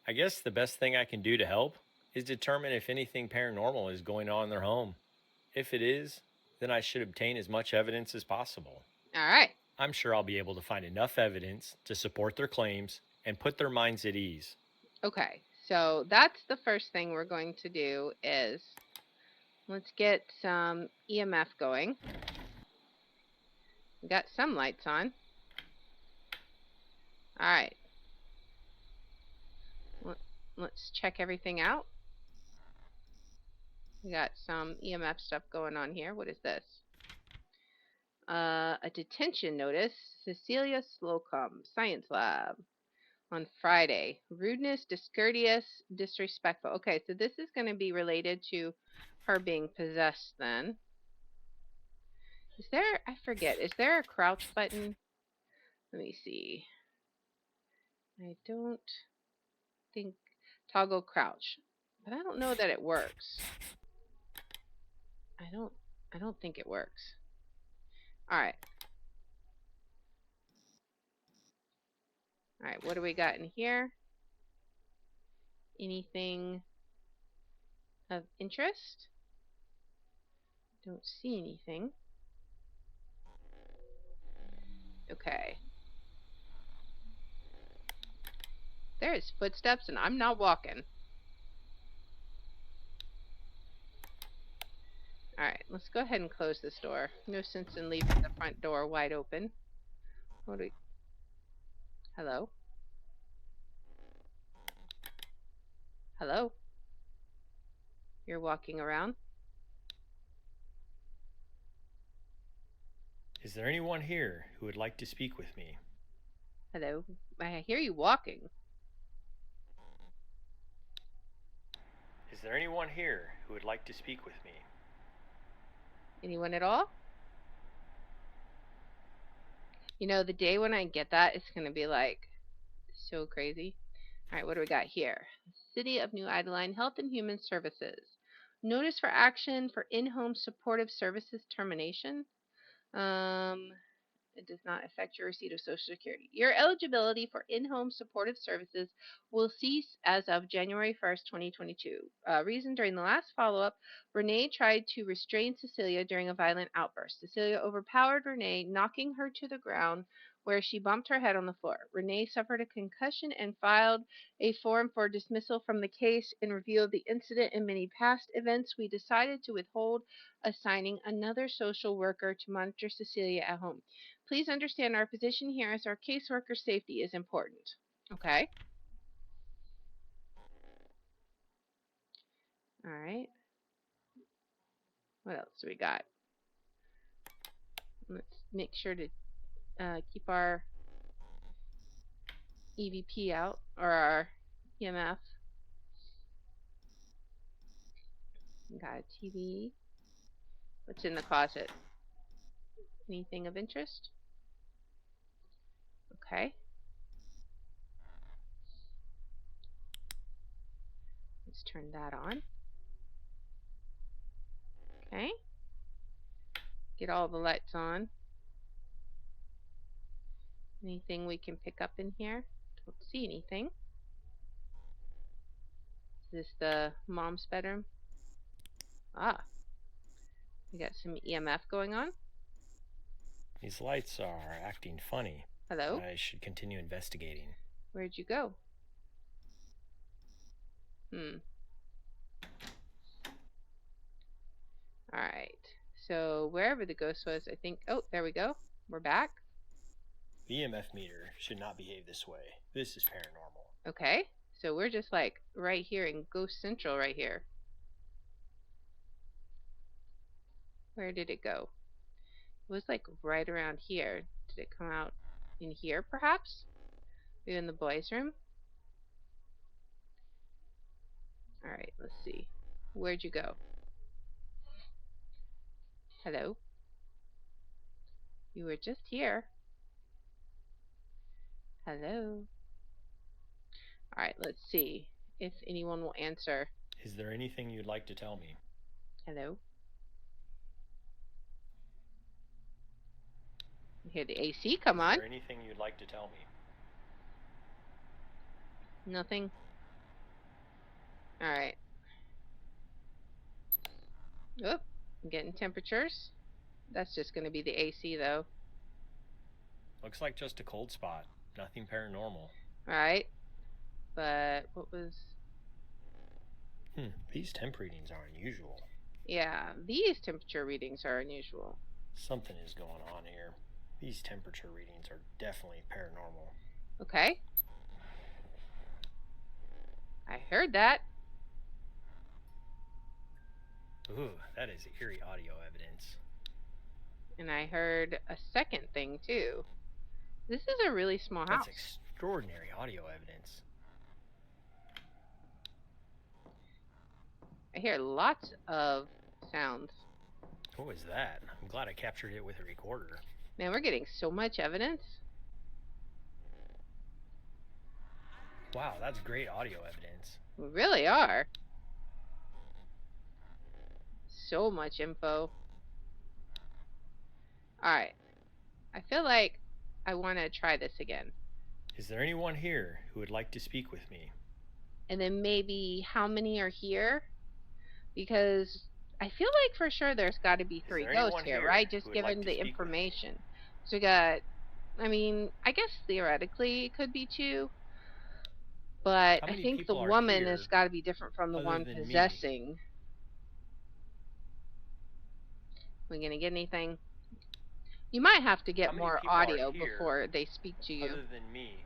I guess the best thing I can do to help is determine if anything paranormal is going on in their home. If it is, then I should obtain as much evidence as possible. All right. I'm sure I'll be able to find enough evidence to support their claims and put their minds at ease. Okay. So that's the first thing we're going to do is let's get some EMF going. We got some lights on. All right. Let's check everything out. We got some EMF stuff going on here. What is this? A detention notice. Cecilia Slocum, Science Lab, on Friday. Rudeness, discourteous, disrespectful. Okay, so this is going to be related to her being possessed then. Is there, I forget, is there a crouch button? Let me see. I don't think, toggle crouch, but I don't know that it works. I don't think it works. All right. All right, what do we got in here? Anything of interest? Don't see anything. Okay. There is footsteps and I'm not walking. All right, let's go ahead and close this door. No sense in leaving the front door wide open. What do we... Hello? Hello? You're walking around? Is there anyone here who would like to speak with me? Hello? I hear you walking. Is there anyone here who would like to speak with me? Anyone at all? You know, the day when I get that, it's going to be like so crazy. All right, what do we got here? City of New Adeline Health and Human Services. Notice for action for in-home supportive services termination. Um, It does not affect your receipt of Social Security. Your eligibility for in-home supportive services will cease as of January 1st, 2022. Reason: during the last follow-up, Renee tried to restrain Cecilia during a violent outburst. Cecilia overpowered Renee, knocking her to the ground where she bumped her head on the floor. Renee suffered a concussion and filed a form for dismissal from the case. In review of the incident and many past events, we decided to withhold assigning another social worker to monitor Cecilia at home. Please understand our position here as our caseworker safety is important. Okay. All right. What else do we got? Let's make sure to keep our EVP out, or our EMF. We got a TV. What's in the closet? Anything of interest? Okay. Let's turn that on. Okay. Get all the lights on. Anything we can pick up in here? Don't see anything. Is this the mom's bedroom? Ah, we got some EMF going on. These lights are acting funny. Hello? I should continue investigating. Where'd you go? Alright. So wherever the ghost was, I think... Oh, there we go. We're back. The EMF meter should not behave this way. This is paranormal. Okay. So we're just like right here in Ghost Central right here. Where did it go? It was like right around here. Did it come out in here perhaps? Maybe in the boys' room? Alright, let's see. Where'd you go? Hello? You were just here. Hello? Alright, let's see if anyone will answer. Is there anything you'd like to tell me? Hello? You hear the AC come on. Is there anything you'd like to tell me? Nothing? Alright. Oh, I'm getting temperatures. That's just going to be the AC though. Looks like just a cold spot. Nothing paranormal. Alright. But what was... These temp readings are unusual. Yeah, these temperature readings are unusual. Something is going on here. These temperature readings are definitely paranormal. Okay. I heard that. Ooh, that is eerie audio evidence. And I heard a second thing too. This is a really small house. That's extraordinary audio evidence. I hear lots of sounds. What was that? I'm glad I captured it with a recorder. Man, we're getting so much evidence. Wow, that's great audio evidence. We really are. So much info. Alright. I feel like I want to try this again. Is there anyone here who would like to speak with me? And then maybe how many are here? Because I feel like for sure there's got to be 3 ghosts here, right? Just given the information. So we got, I mean, I guess theoretically it could be 2. But I think the woman has got to be different from the one possessing. We gonna get anything? You might have to get more audio before they speak to you. Other than me.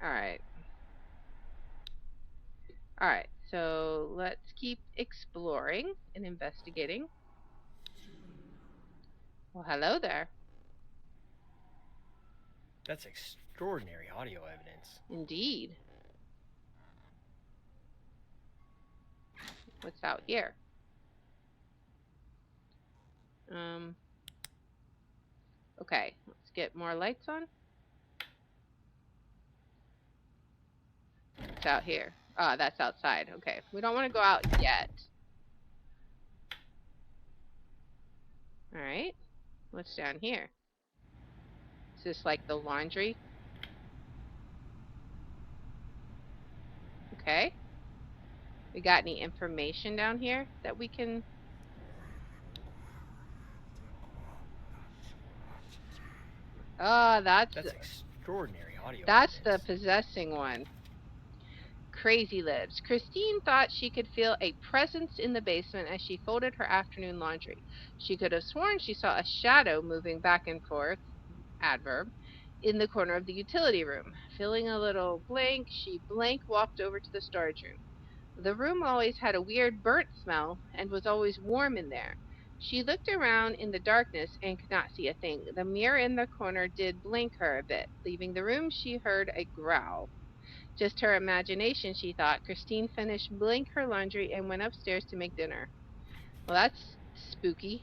Alright. Alright, so let's keep exploring and investigating. Well, hello there. That's extraordinary audio evidence. Indeed. What's out here? Okay, let's get more lights on. What's out here? Ah, that's outside. Okay, we don't want to go out yet. Alright, what's down here? Is this like the laundry? Okay. We got any information down here that we can... Oh, that's extraordinary audio. That's the possessing one. Crazy lives. Christine thought she could feel a presence in the basement as she folded her afternoon laundry. She could have sworn she saw a shadow moving back and forth, adverb, in the corner of the utility room. Feeling a little blank, she blank walked over to the storage room. The room always had a weird burnt smell and was always warm in there. She looked around in the darkness and could not see a thing. The mirror in the corner did blink her a bit. Leaving the room, she heard a growl. Just her imagination, she thought. Christine finished blink her laundry and went upstairs to make dinner. Well, that's spooky.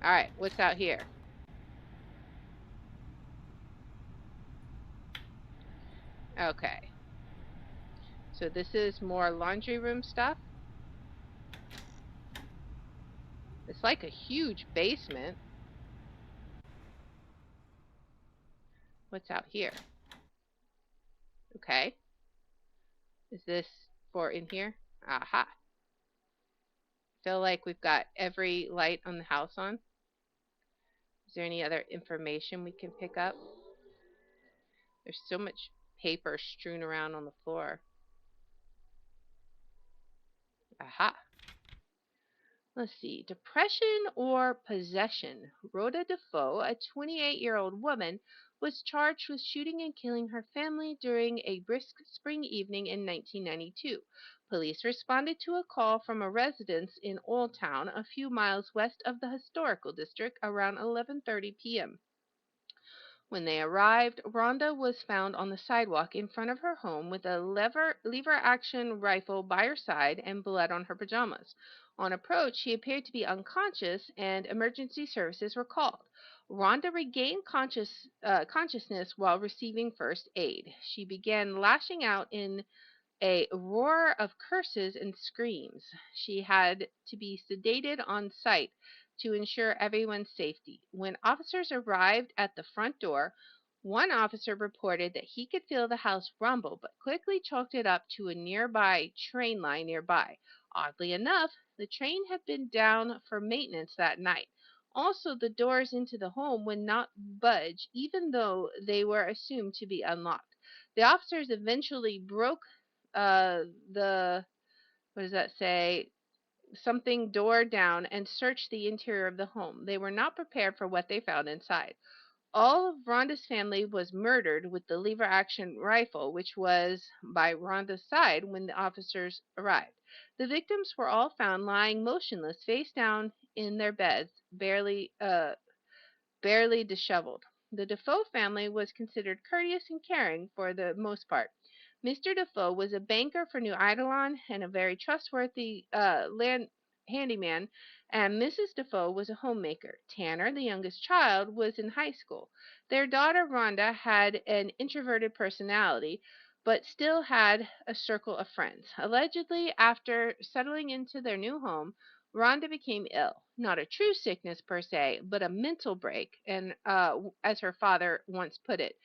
Alright, what's out here? Okay. So this is more laundry room stuff. It's like a huge basement. What's out here? Okay. Is this for in here? Aha. Feel like we've got every light on the house on. Is there any other information we can pick up? There's so much paper strewn around on the floor. Aha. Let's see. Depression or possession. Rhoda Defoe, a 28-year-old woman, was charged with shooting and killing her family during a brisk spring evening in 1992. Police responded to a call from a residence in Old Town, a few miles west of the historical district, around 11:30 p.m. When they arrived, Rhonda was found on the sidewalk in front of her home with a lever-action rifle by her side and blood on her pajamas. On approach, she appeared to be unconscious, and emergency services were called. Rhonda regained consciousness while receiving first aid. She began lashing out in a roar of curses and screams. She had to be sedated on site to ensure everyone's safety. When officers arrived at the front door, one officer reported that he could feel the house rumble, but quickly chalked it up to a nearby train line nearby. Oddly enough, the train had been down for maintenance that night. Also, the doors into the home would not budge, even though they were assumed to be unlocked. The officers eventually broke uh, the what does that say? Something door down and searched the interior of the home. They were not prepared for what they found inside. All of Rhonda's family was murdered with the lever action rifle, which was by Rhonda's side when the officers arrived. The victims were all found lying motionless, face down in their beds, barely disheveled. The Defoe family was considered courteous and caring for the most part. Mr. Defoe was a banker for New Eidolon and a very trustworthy land handyman, and Mrs. Defoe was a homemaker. Tanner, the youngest child, was in high school. Their daughter Rhonda had an introverted personality, but still had a circle of friends. Allegedly, after settling into their new home, Rhonda became ill. Not a true sickness per se, but a mental break, and as her father once put it,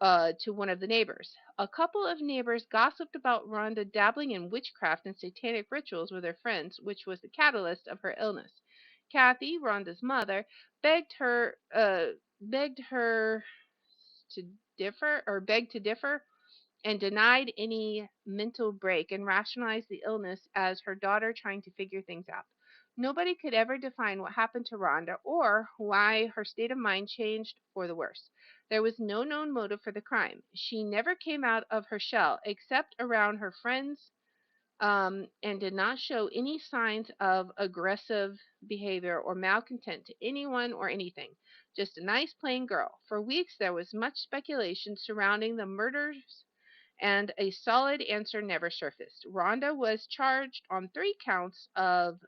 to one of the neighbors. A couple of neighbors gossiped about Rhonda dabbling in witchcraft and satanic rituals with her friends, which was the catalyst of her illness. Kathy, Rhonda's mother, begged her to begged to differ, and denied any mental break and rationalized the illness as her daughter trying to figure things out. Nobody could ever define what happened to Rhonda or why her state of mind changed for the worse. There was no known motive for the crime. She never came out of her shell except around her friends, and did not show any signs of aggressive behavior or malcontent to anyone or anything. Just a nice plain girl. For weeks there was much speculation surrounding the murders, and a solid answer never surfaced. Rhonda was charged on 3 counts of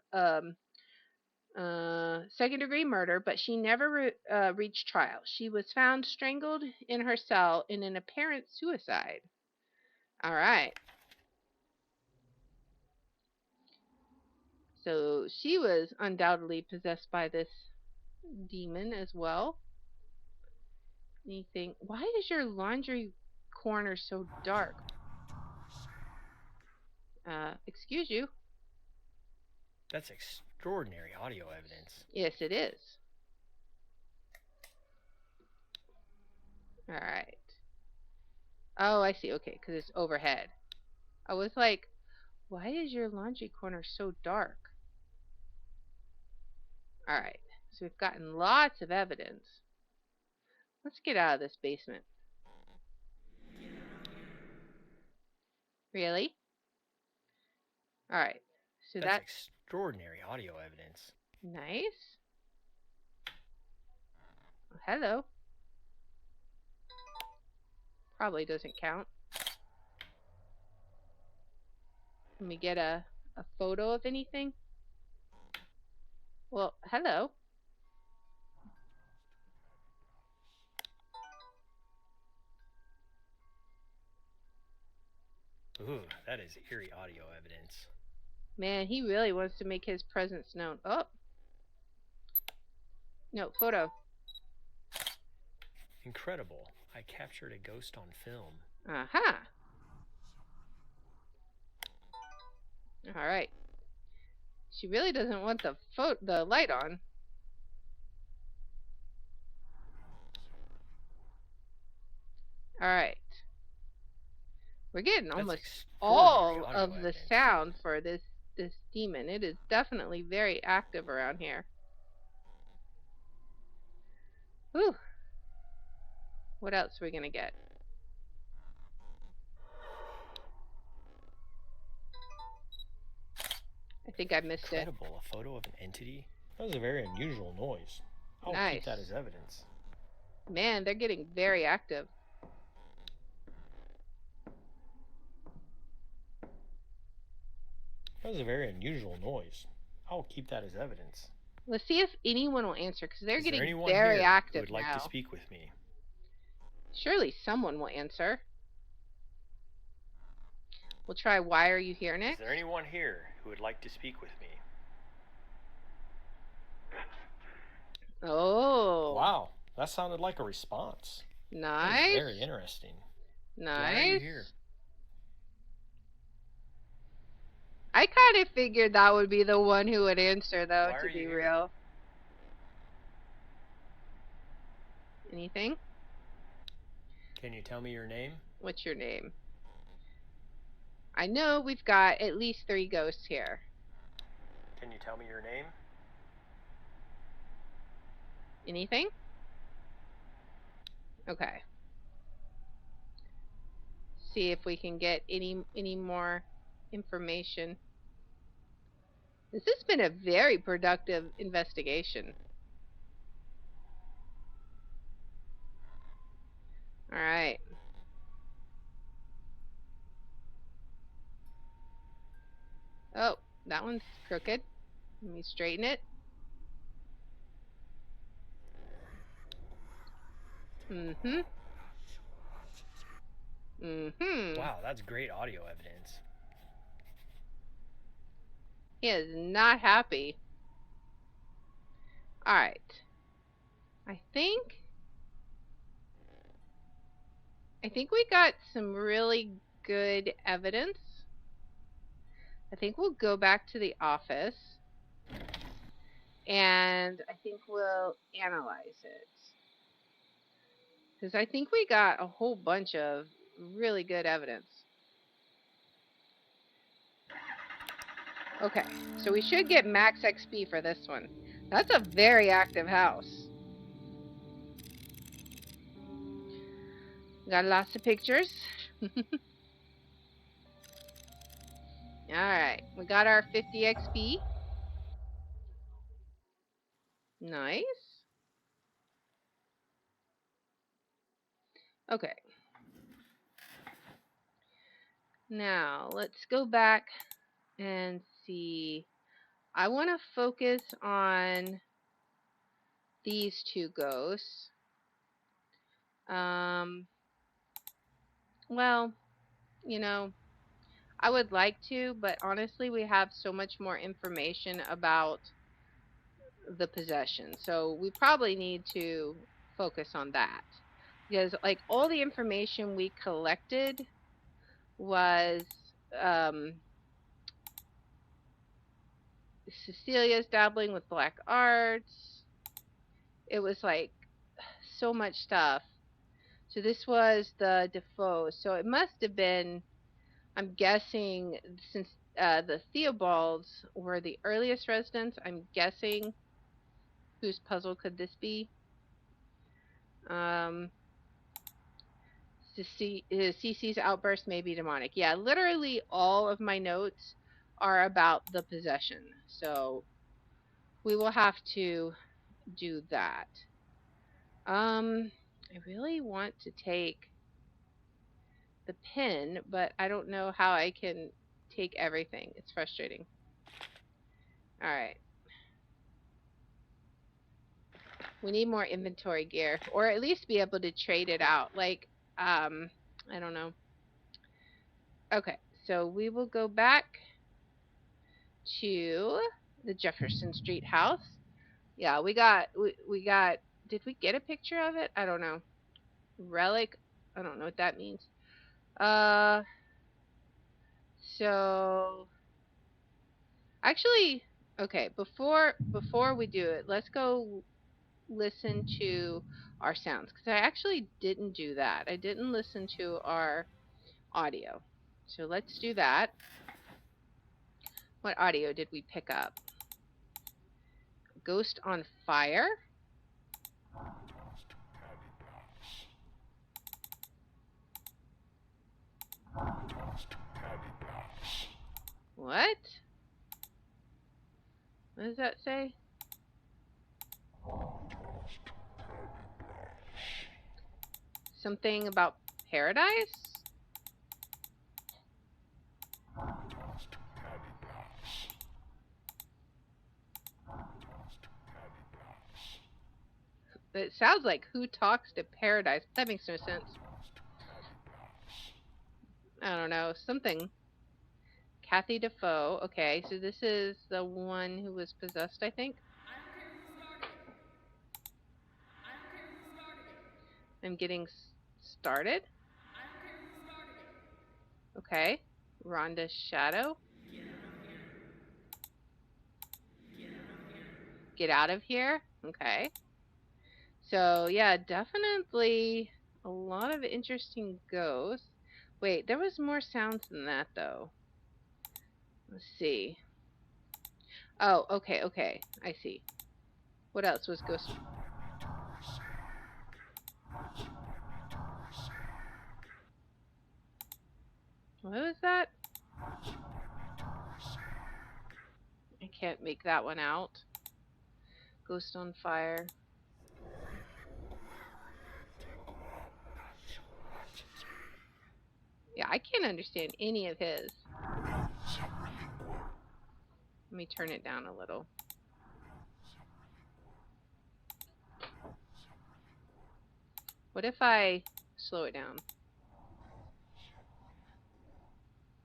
second-degree murder, but she never reached trial. She was found strangled in her cell in an apparent suicide. All right. So she was undoubtedly possessed by this demon as well. Anything? Why is your laundry corner so dark? Excuse you. That's extraordinary audio evidence. Yes, it is. All right. Oh, I see. Okay, because it's overhead. I was like, why is your laundry corner so dark? All right. So we've gotten lots of evidence. Let's get out of this basement. Really? All right. So That's that's extraordinary audio evidence. nice. Hello. Probably doesn't count. Can we get a photo of anything? Well, hello. Ooh, that is eerie audio evidence. Man, he really wants to make his presence known. Oh, No, photo. Incredible. I captured a ghost on film. Uh-huh. All right. She really doesn't want the light on. All right. We're getting That's almost extraordinary all audio of the evidence. sound for this demon. It is definitely very active around here. Whew. What else are we gonna get? I think I missed it. Incredible. A photo of an entity? That was a very unusual noise. I'll keep that Nice. as evidence. Man, they're getting very active. That was a very unusual noise. I'll keep that as evidence. Let's see if anyone will answer, because they're Is there getting anyone very here who active would like now. to speak with me? Surely someone will answer. We'll try why are you here next? Is there anyone here who would like to speak with me? Oh. Wow, that sounded like a response. Nice. That is very interesting. Nice. Why are you here? I kind of figured that would be the one who would answer, though, Why to are be you here? real. Anything? Can you tell me your name? What's your name? I know we've got at least 3 ghosts here. Can you tell me your name? Anything? Okay. See if we can get any more information. This has been a very productive investigation. All right. Oh, that one's crooked. Let me straighten it. Mm-hmm. Mm-hmm. Wow, that's great audio evidence. He is not happy. All right. I think we got some really good evidence. I think we'll go back to the office and I think we'll analyze it. Because I think we got a whole bunch of really good evidence. Okay, so we should get max XP for this one. That's a very active house. Got lots of pictures. Alright, we got our 50 XP. Nice. Okay. Now, let's go back and see. I want to focus on these 2 ghosts. Well, you know, I would like to, but honestly, we have so much more information about the possession. So we probably need to focus on that. Because, like, all the information we collected was Cecilia's dabbling with black arts. It was, like, so much stuff. So this was the Defoe. So it must have been, I'm guessing, since the Theobalds were the earliest residents, I'm guessing whose puzzle could this be? CC's outburst may be demonic. Yeah, literally all of my notes are about the possession. So we will have to do that. I really want to take the pin, but I don't know how I can take everything. It's frustrating. All right. We need more inventory gear, or at least be able to trade it out. Like, I don't know. Okay, so we will go back to the Jefferson Street house. Yeah, we got. Did we get a picture of it? I don't know. Relic. I don't know what that means. Uh, so actually, okay. Before we do it, let's go listen to our sounds because I actually didn't do that. I didn't listen to our audio. So let's do that. What audio did we pick up? Ghost on Fire? What? What does that say? Something about paradise? It sounds like Who Talks to Paradise. That makes no sense. I don't know. Something. Kathy Defoe. Okay, so this is the one who was possessed, I think. I'm getting started. Okay. Rhonda's Shadow. Get out of here. Okay. So, yeah, definitely a lot of interesting ghosts. Wait, there was more sounds than that, though. Let's see. Oh, okay. I see. What else was ghost? What was that? I can't make that one out. Ghost on Fire. Yeah, I can't understand any of his. Let me turn it down a little. What if I slow it down?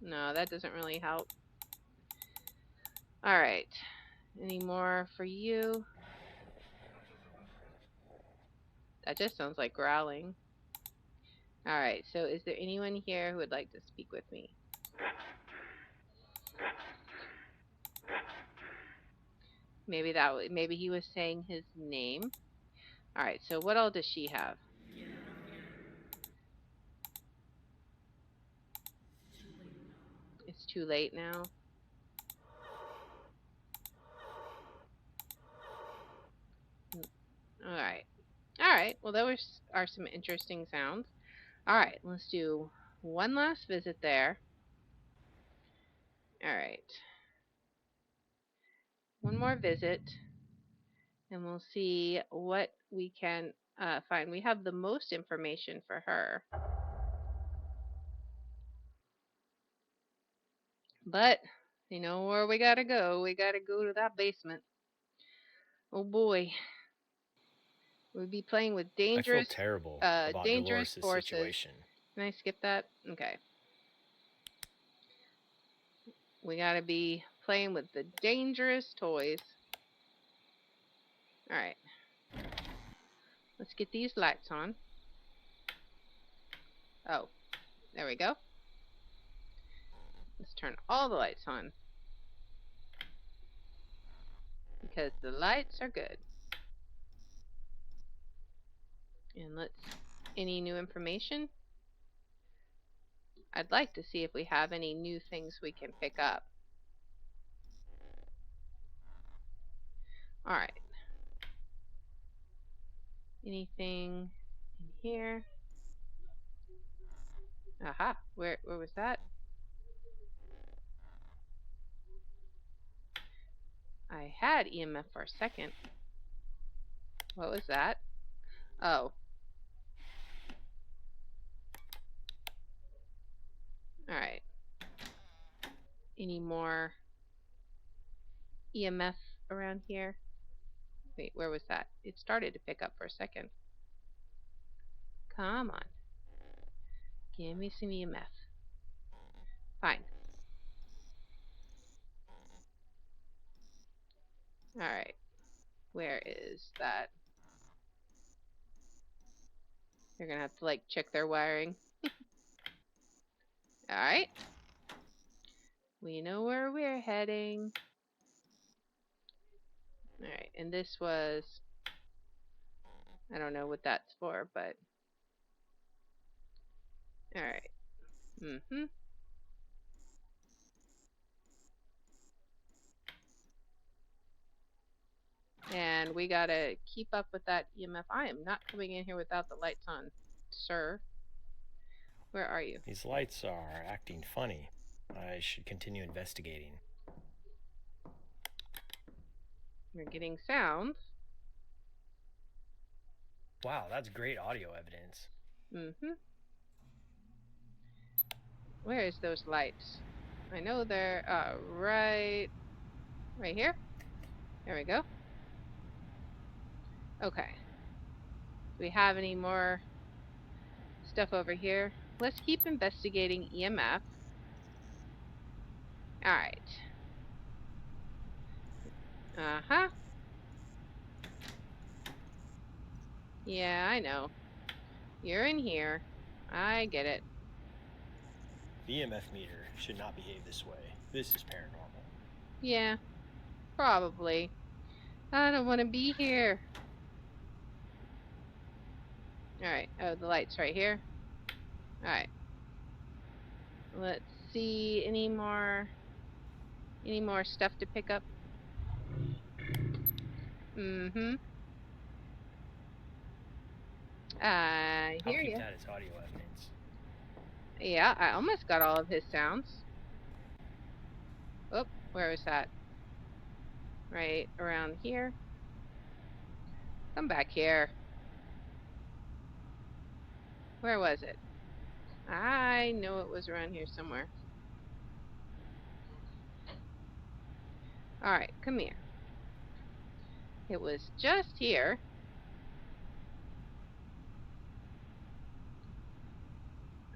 No, that doesn't really help. All right. Any more for you? That just sounds like growling. All right. So is there anyone here who would like to speak with me? Maybe he was saying his name. All right. So what all does she have? It's too late now. All right. All right. Well, those are some interesting sounds. All right. Let's do one last visit there. All right. One more visit, and we'll see what we can find. We have the most information for her. But you know where we gotta go? We gotta go to that basement. Oh boy. We'll be playing with I feel terrible about dangerous Dolores' forces. situation. Can I skip that? Okay. We gotta be playing with the dangerous toys. Alright. Let's get these lights on. Oh, there we go. Let's turn all the lights on. Because the lights are good. And any new information? I'd like to see if we have any new things we can pick up. Alright. Anything in here? Aha, where was that? I had EMF for a second. What was that? Oh. Alright. Any more EMF around here? Wait, where was that? It started to pick up for a second. Come on. Give me some EMF. Fine. Alright. Where is that? They're gonna have to like check their wiring. Alright. We know where we're heading. Alright, and this was, I don't know what that's for, but alright. Mm-hmm. And we gotta keep up with that EMF. I am not coming in here without the lights on, sir. Where are you? These lights are acting funny. I should continue investigating. You're getting sounds. Wow, that's great audio evidence. Mm-hmm. Where is those lights? I know they're right here. There we go. Okay. Do we have any more stuff over here? Let's keep investigating EMF. Alright. Uh-huh. Yeah, I know. You're in here. I get it. The EMF meter should not behave this way. This is paranormal. Yeah, probably. I don't want to be here. Alright. Oh, the light's right here. Alright. Let's see any more stuff to pick up. Mm-hmm. I I'll hear keep you. that as audio evidence. Yeah, I almost got all of his sounds. Oh, where was that? Right around here. Come back here. Where was it? I know it was around here somewhere. Alright, come here. It was just here.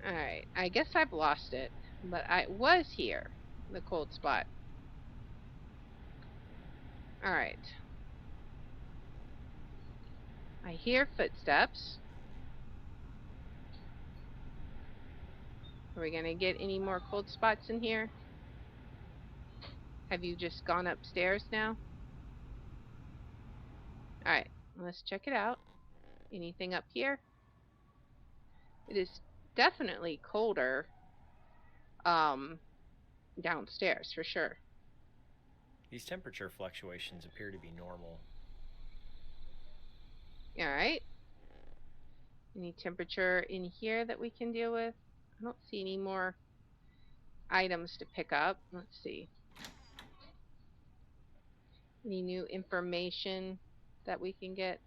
Alright, I guess I've lost it. But I was here. The cold spot. Alright. I hear footsteps. Are we gonna get any more cold spots in here? Have you just gone upstairs now? Alright, let's check it out. Anything up here? It is definitely colder downstairs for sure. These temperature fluctuations appear to be normal. Alright. Any temperature in here that we can deal with? I don't see any more items to pick up. Let's see. Any new information that we can get?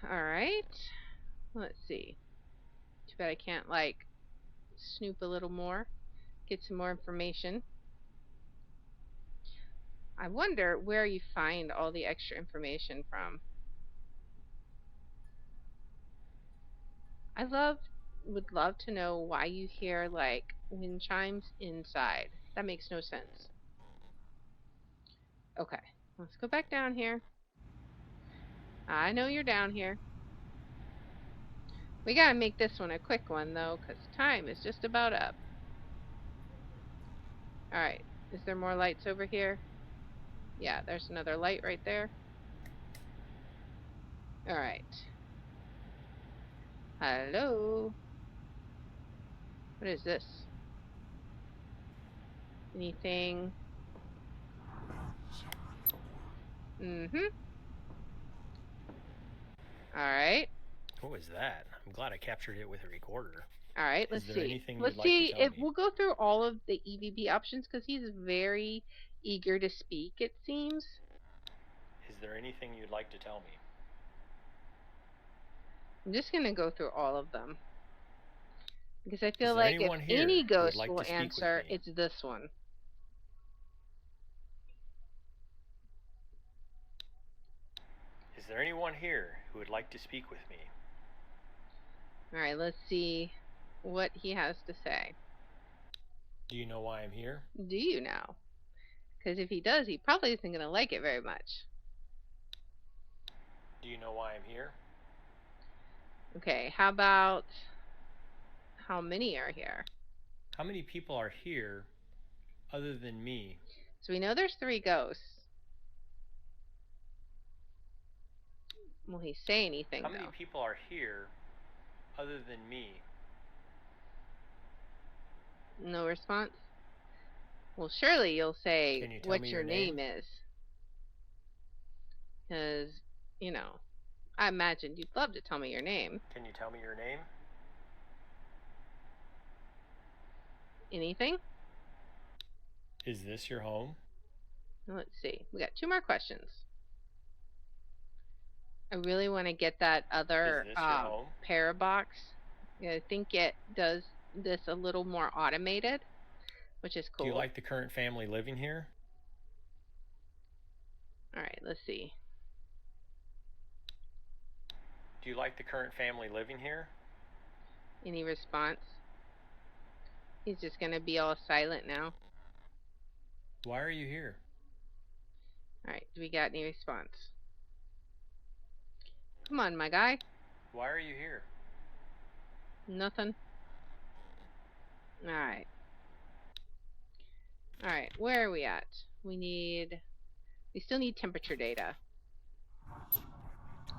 Alright. Let's see. Too bad I can't, like, snoop a little more. Get some more information. I wonder where you find all the extra information from. Would love to know why you hear, like, wind chimes inside. That makes no sense. Okay, let's go back down here. I know you're down here. We gotta make this one a quick one, though, because time is just about up. Alright, is there more lights over here? Yeah, there's another light right there. Alright. Hello? What is this? Anything? Mm-hmm. Alright. What was that? I'm glad I captured it with a recorder. Alright, let's Is there see. anything Let's you'd like to see tell if me? we'll go through all of the EVP options because he's very eager to speak, it seems. Is there anything you'd like to tell me? I'm just gonna go through all of them. Because I Is feel there like if anyone here any who would ghost like will to speak with answer, me? it's this one. Is there anyone here who would like to speak with me? Alright, let's see. what he has to say. Do you know why I'm here? Do you know? Because if he does, he probably isn't going to like it very much. Do you know why I'm here? Okay, how about how many are here? How many people are here other than me? So we know there's 3 ghosts. Will he say anything, How many though? people are here other than me? No response? Well, surely you'll say Can you tell me what your your name? name is. Because, you know, I imagine you'd love to tell me your name. Can you tell me your name? Anything? Is this your home? Let's see. We got 2 more questions. I really want to get that other Is this your home? pair box. I think it does this a little more automated, which is cool. Do you like the current family living here? All right, let's see. Do you like the current family living here? Any response? He's just going to be all silent now. Why are you here? All right, do we got any response? Come on, my guy. Why are you here? Nothing. All right. All right, where are we at? We still need temperature data.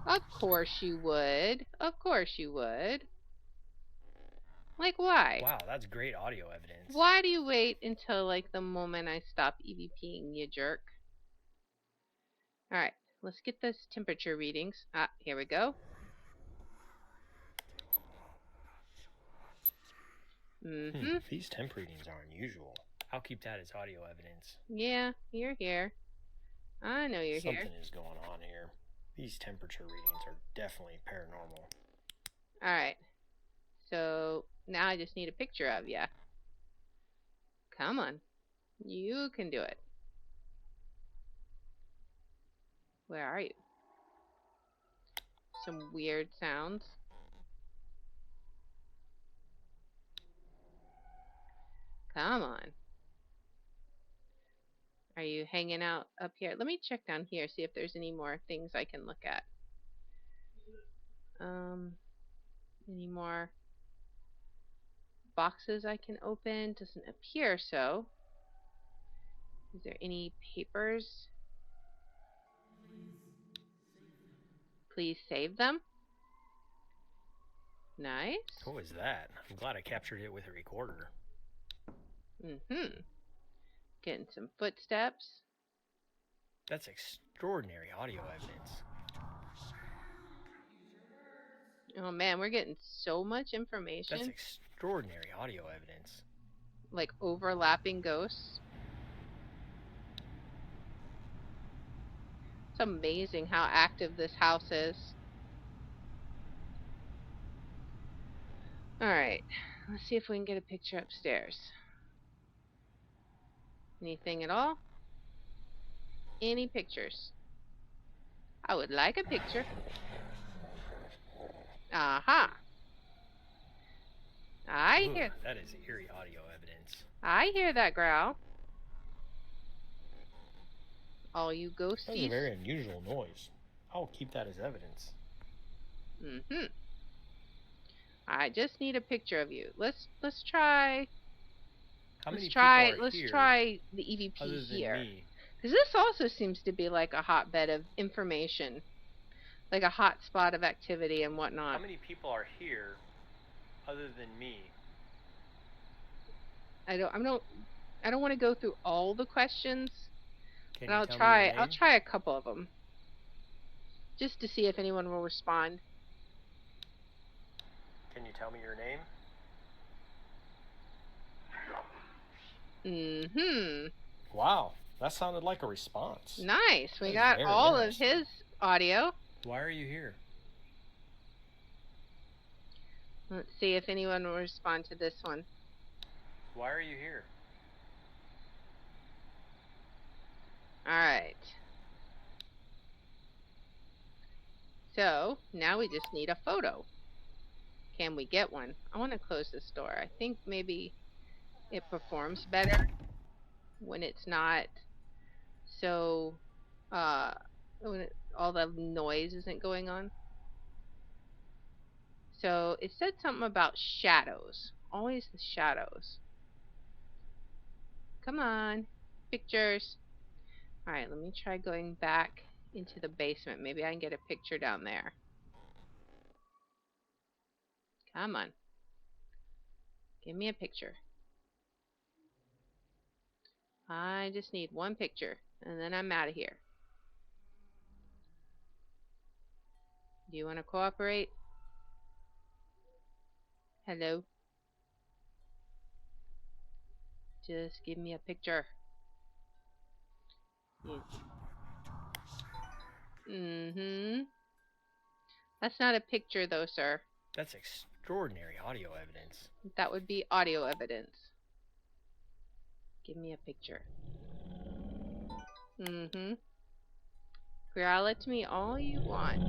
Of course you would. Of course you would. Like, why? Wow, that's great audio evidence. Why do you wait until, like, the moment I stop EVPing, you jerk? Alright, let's get those temperature readings. Here we go. These temp readings are unusual. I'll keep that as audio evidence. Yeah, you're here. I know you're here. Something is going on here. These temperature readings are definitely paranormal. Alright. So, now I just need a picture of you. Come on. You can do it. Where are you? Some weird sounds. Come on. Are you hanging out up here? Let me check down here, see if there's any more things I can look at. Any more boxes I can open? Doesn't appear so. Is there any papers? Please save them. Nice. What was that? I'm glad I captured it with a recorder. Getting some footsteps. That's extraordinary audio evidence. Oh man, we're getting so much information. That's extraordinary audio evidence. Like overlapping ghosts. It's amazing how active this house is. Alright, let's see if we can get a picture upstairs. Anything at all? Any pictures? I would like a picture. Aha. I hear. That is eerie audio evidence. I hear that growl. All you ghosties. That's a very unusual noise. I'll keep that as evidence. I just need a picture of you. Let's try. How many Let's try the other EVP than here. me? Because this also seems to be like a hotbed of information, like a hot spot of activity and whatnot. How many people are here other than me? I don't want to go through all the questions. Can But you tell me your name? I'll try a couple of them, just to see if anyone will respond. Can you tell me your name? Wow, that sounded like a response. Nice. We got all of his audio. Why are you here? Let's see if anyone will respond to this one. Why are you here? Alright. So, now we just need a photo. can we get one? I want to close this door. I think maybe it performs better when it's not so uh when all the noise isn't going on. So it said something about shadows. Always the shadows. Come on. Pictures. All right, let me try going back into the basement. Maybe I can get a picture down there. Come on. Give me a picture. I just need one picture and then I'm out of here. Do you want to cooperate? Hello? Just give me a picture. Mm-hmm. That's not a picture though, sir. That's extraordinary audio evidence. That would be audio evidence. Give me a picture. Mm-hmm. Growl at me all you want.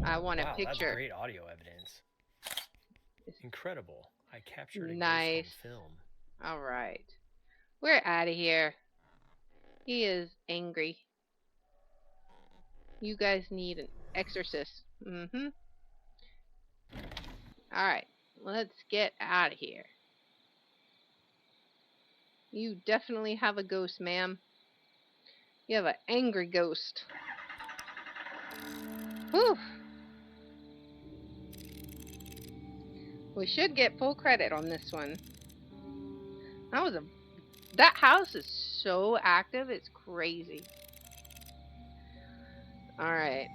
I want a Wow, that's picture. great audio evidence. Incredible. I captured a Nice. ghost on film. All right. We're out of here. He is angry. You guys need an exorcist. Mm-hmm. All right. Let's get out of here. You definitely have a ghost, ma'am. You have an angry ghost. Whew. We should get full credit on this one. That house is so active, it's crazy. Alright.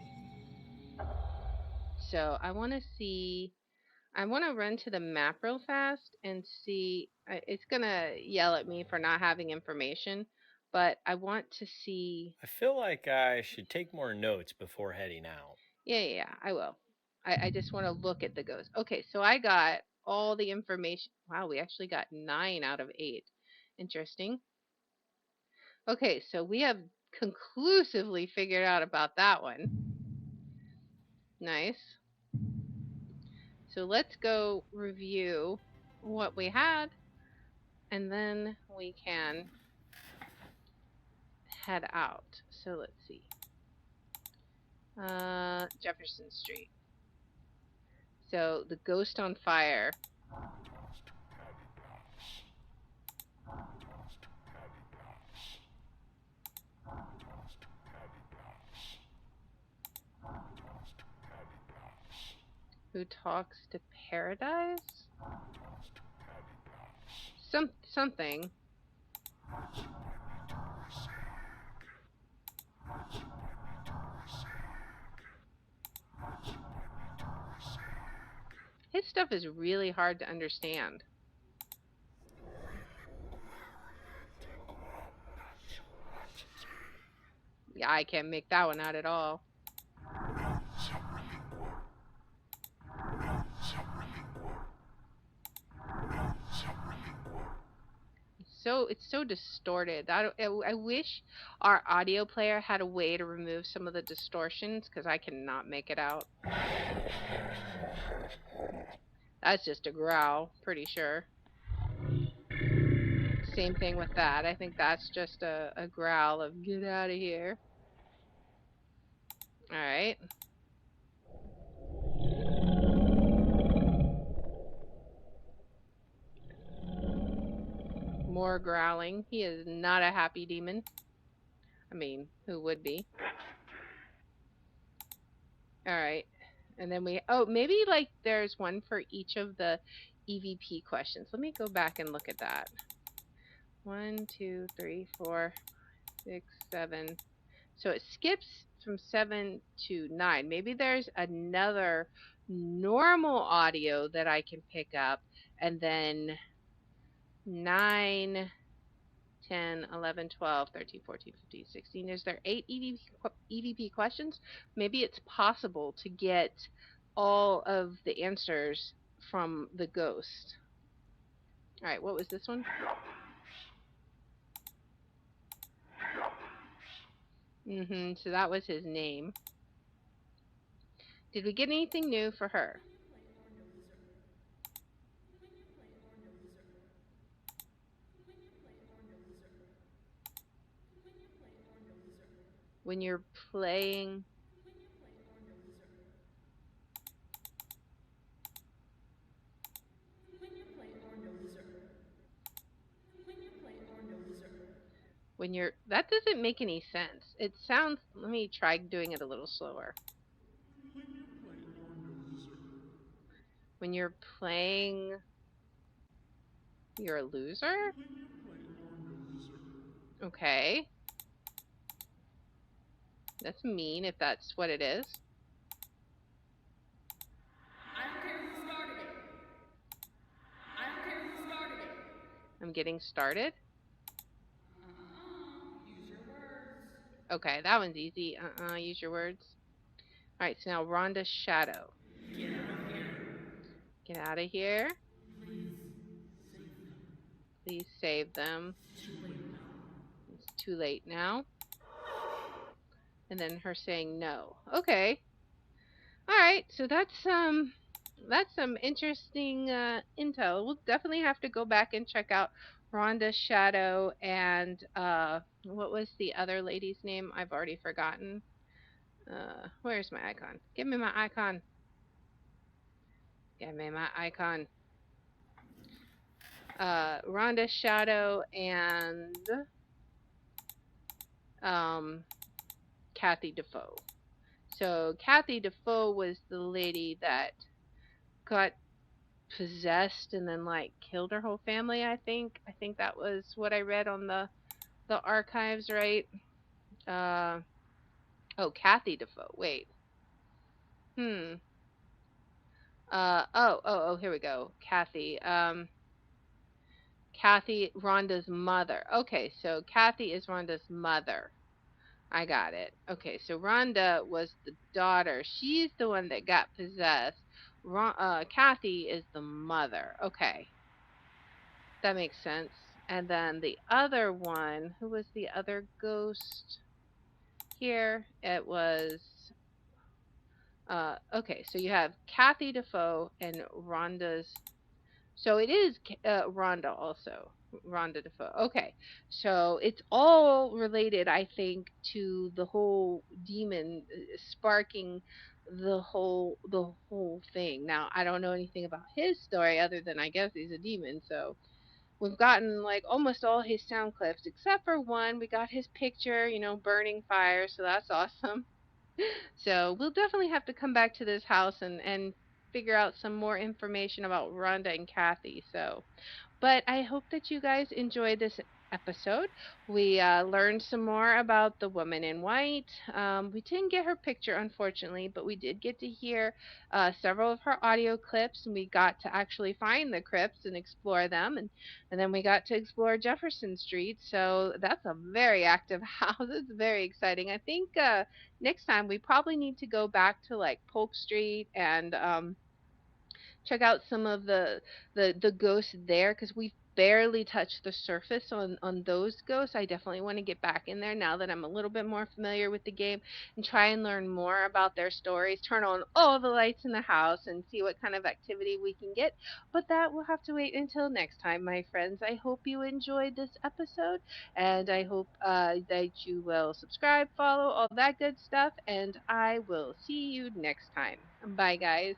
So I want to run to the map real fast and see. It's going to yell at me for not having information, but I want to see. I feel like I should take more notes before heading out. Yeah, I will. I just want to look at the ghost. Okay, so I got all the information. Wow, we actually got 9 out of 8. Interesting. Okay, so we have conclusively figured out about that one. Nice. So let's go review what we had, and then we can head out. So let's see. Jefferson Street. So the ghost on fire. Who talks to paradise? Something. His stuff is really hard to understand. Yeah, I can't make that one out at all. It's so distorted. I wish our audio player had a way to remove some of the distortions because I cannot make it out. That's just a growl, pretty sure. Same thing with that. I think that's just a growl of get out of here. Alright. More growling. He is not a happy demon. I mean, who would be? Alright. And then maybe like there's one for each of the EVP questions. Let me go back and look at that. 1, 2, 3, 4, 6, 7. So it skips from 7 to 9. Maybe there's another normal audio that I can pick up, and then 9, 10, 11, 12, 13, 14, 15, 16. Is there 8 EVP questions? Maybe it's possible to get all of the answers from the ghost. All right, what was this one? So that was his name. Did we get anything new for her? When you're playing. When you're. That doesn't make any sense. It sounds. Let me try doing it a little slower. When you're playing. You're a loser? Okay. That's mean if that's what it is. I'm getting started. Okay, that one's easy. Use your words. All right, so now Rhonda's shadow. Get out of here. Please save them. It's too late now. And then her saying no. Okay. All right, so that's some interesting intel. We'll definitely have to go back and check out Rhonda's shadow and what was the other lady's name? I've already forgotten. Where's my icon? Give me my icon. Give me my icon. Rhonda's shadow and um Kathy Defoe. So Kathy Defoe was the lady that got possessed and then like killed her whole family, I think. I think that was what I read on the archives, right? Uh oh, Kathy Defoe. Wait. Hmm. Oh, here we go. Kathy, Rhonda's mother. Okay, so Kathy is Rhonda's mother. I got it. Okay, so Rhonda was the daughter. She's the one that got possessed. Kathy is the mother. Okay, that makes sense. And then the other one, who was the other ghost here? It was okay, so you have Kathy Defoe and Rhonda's. So it is Rhonda also. Rhonda Defoe. Okay, so it's all related, I think, to the whole demon sparking the whole thing. Now, I don't know anything about his story other than I guess he's a demon. So we've gotten like almost all his sound clips except for one. We got his picture, burning fire. So that's awesome. So we'll definitely have to come back to this house and figure out some more information about Rhonda and Kathy. So, but I hope that you guys enjoyed this episode. We learned some more about the woman in white. We didn't get her picture, unfortunately, but we did get to hear several of her audio clips, and we got to actually find the crypts and explore them. And then we got to explore Jefferson Street. So that's a very active house. It's very exciting. I think next time we probably need to go back to like Polk Street and check out some of the ghosts there because we've barely touched the surface on those ghosts. I definitely want to get back in there now that I'm a little bit more familiar with the game and try and learn more about their stories. Turn on all the lights in the house and see what kind of activity we can get. But that will have to wait until next time, my friends. I hope you enjoyed this episode, and I hope that you will subscribe, follow, all that good stuff, and I will see you next time. Bye, guys.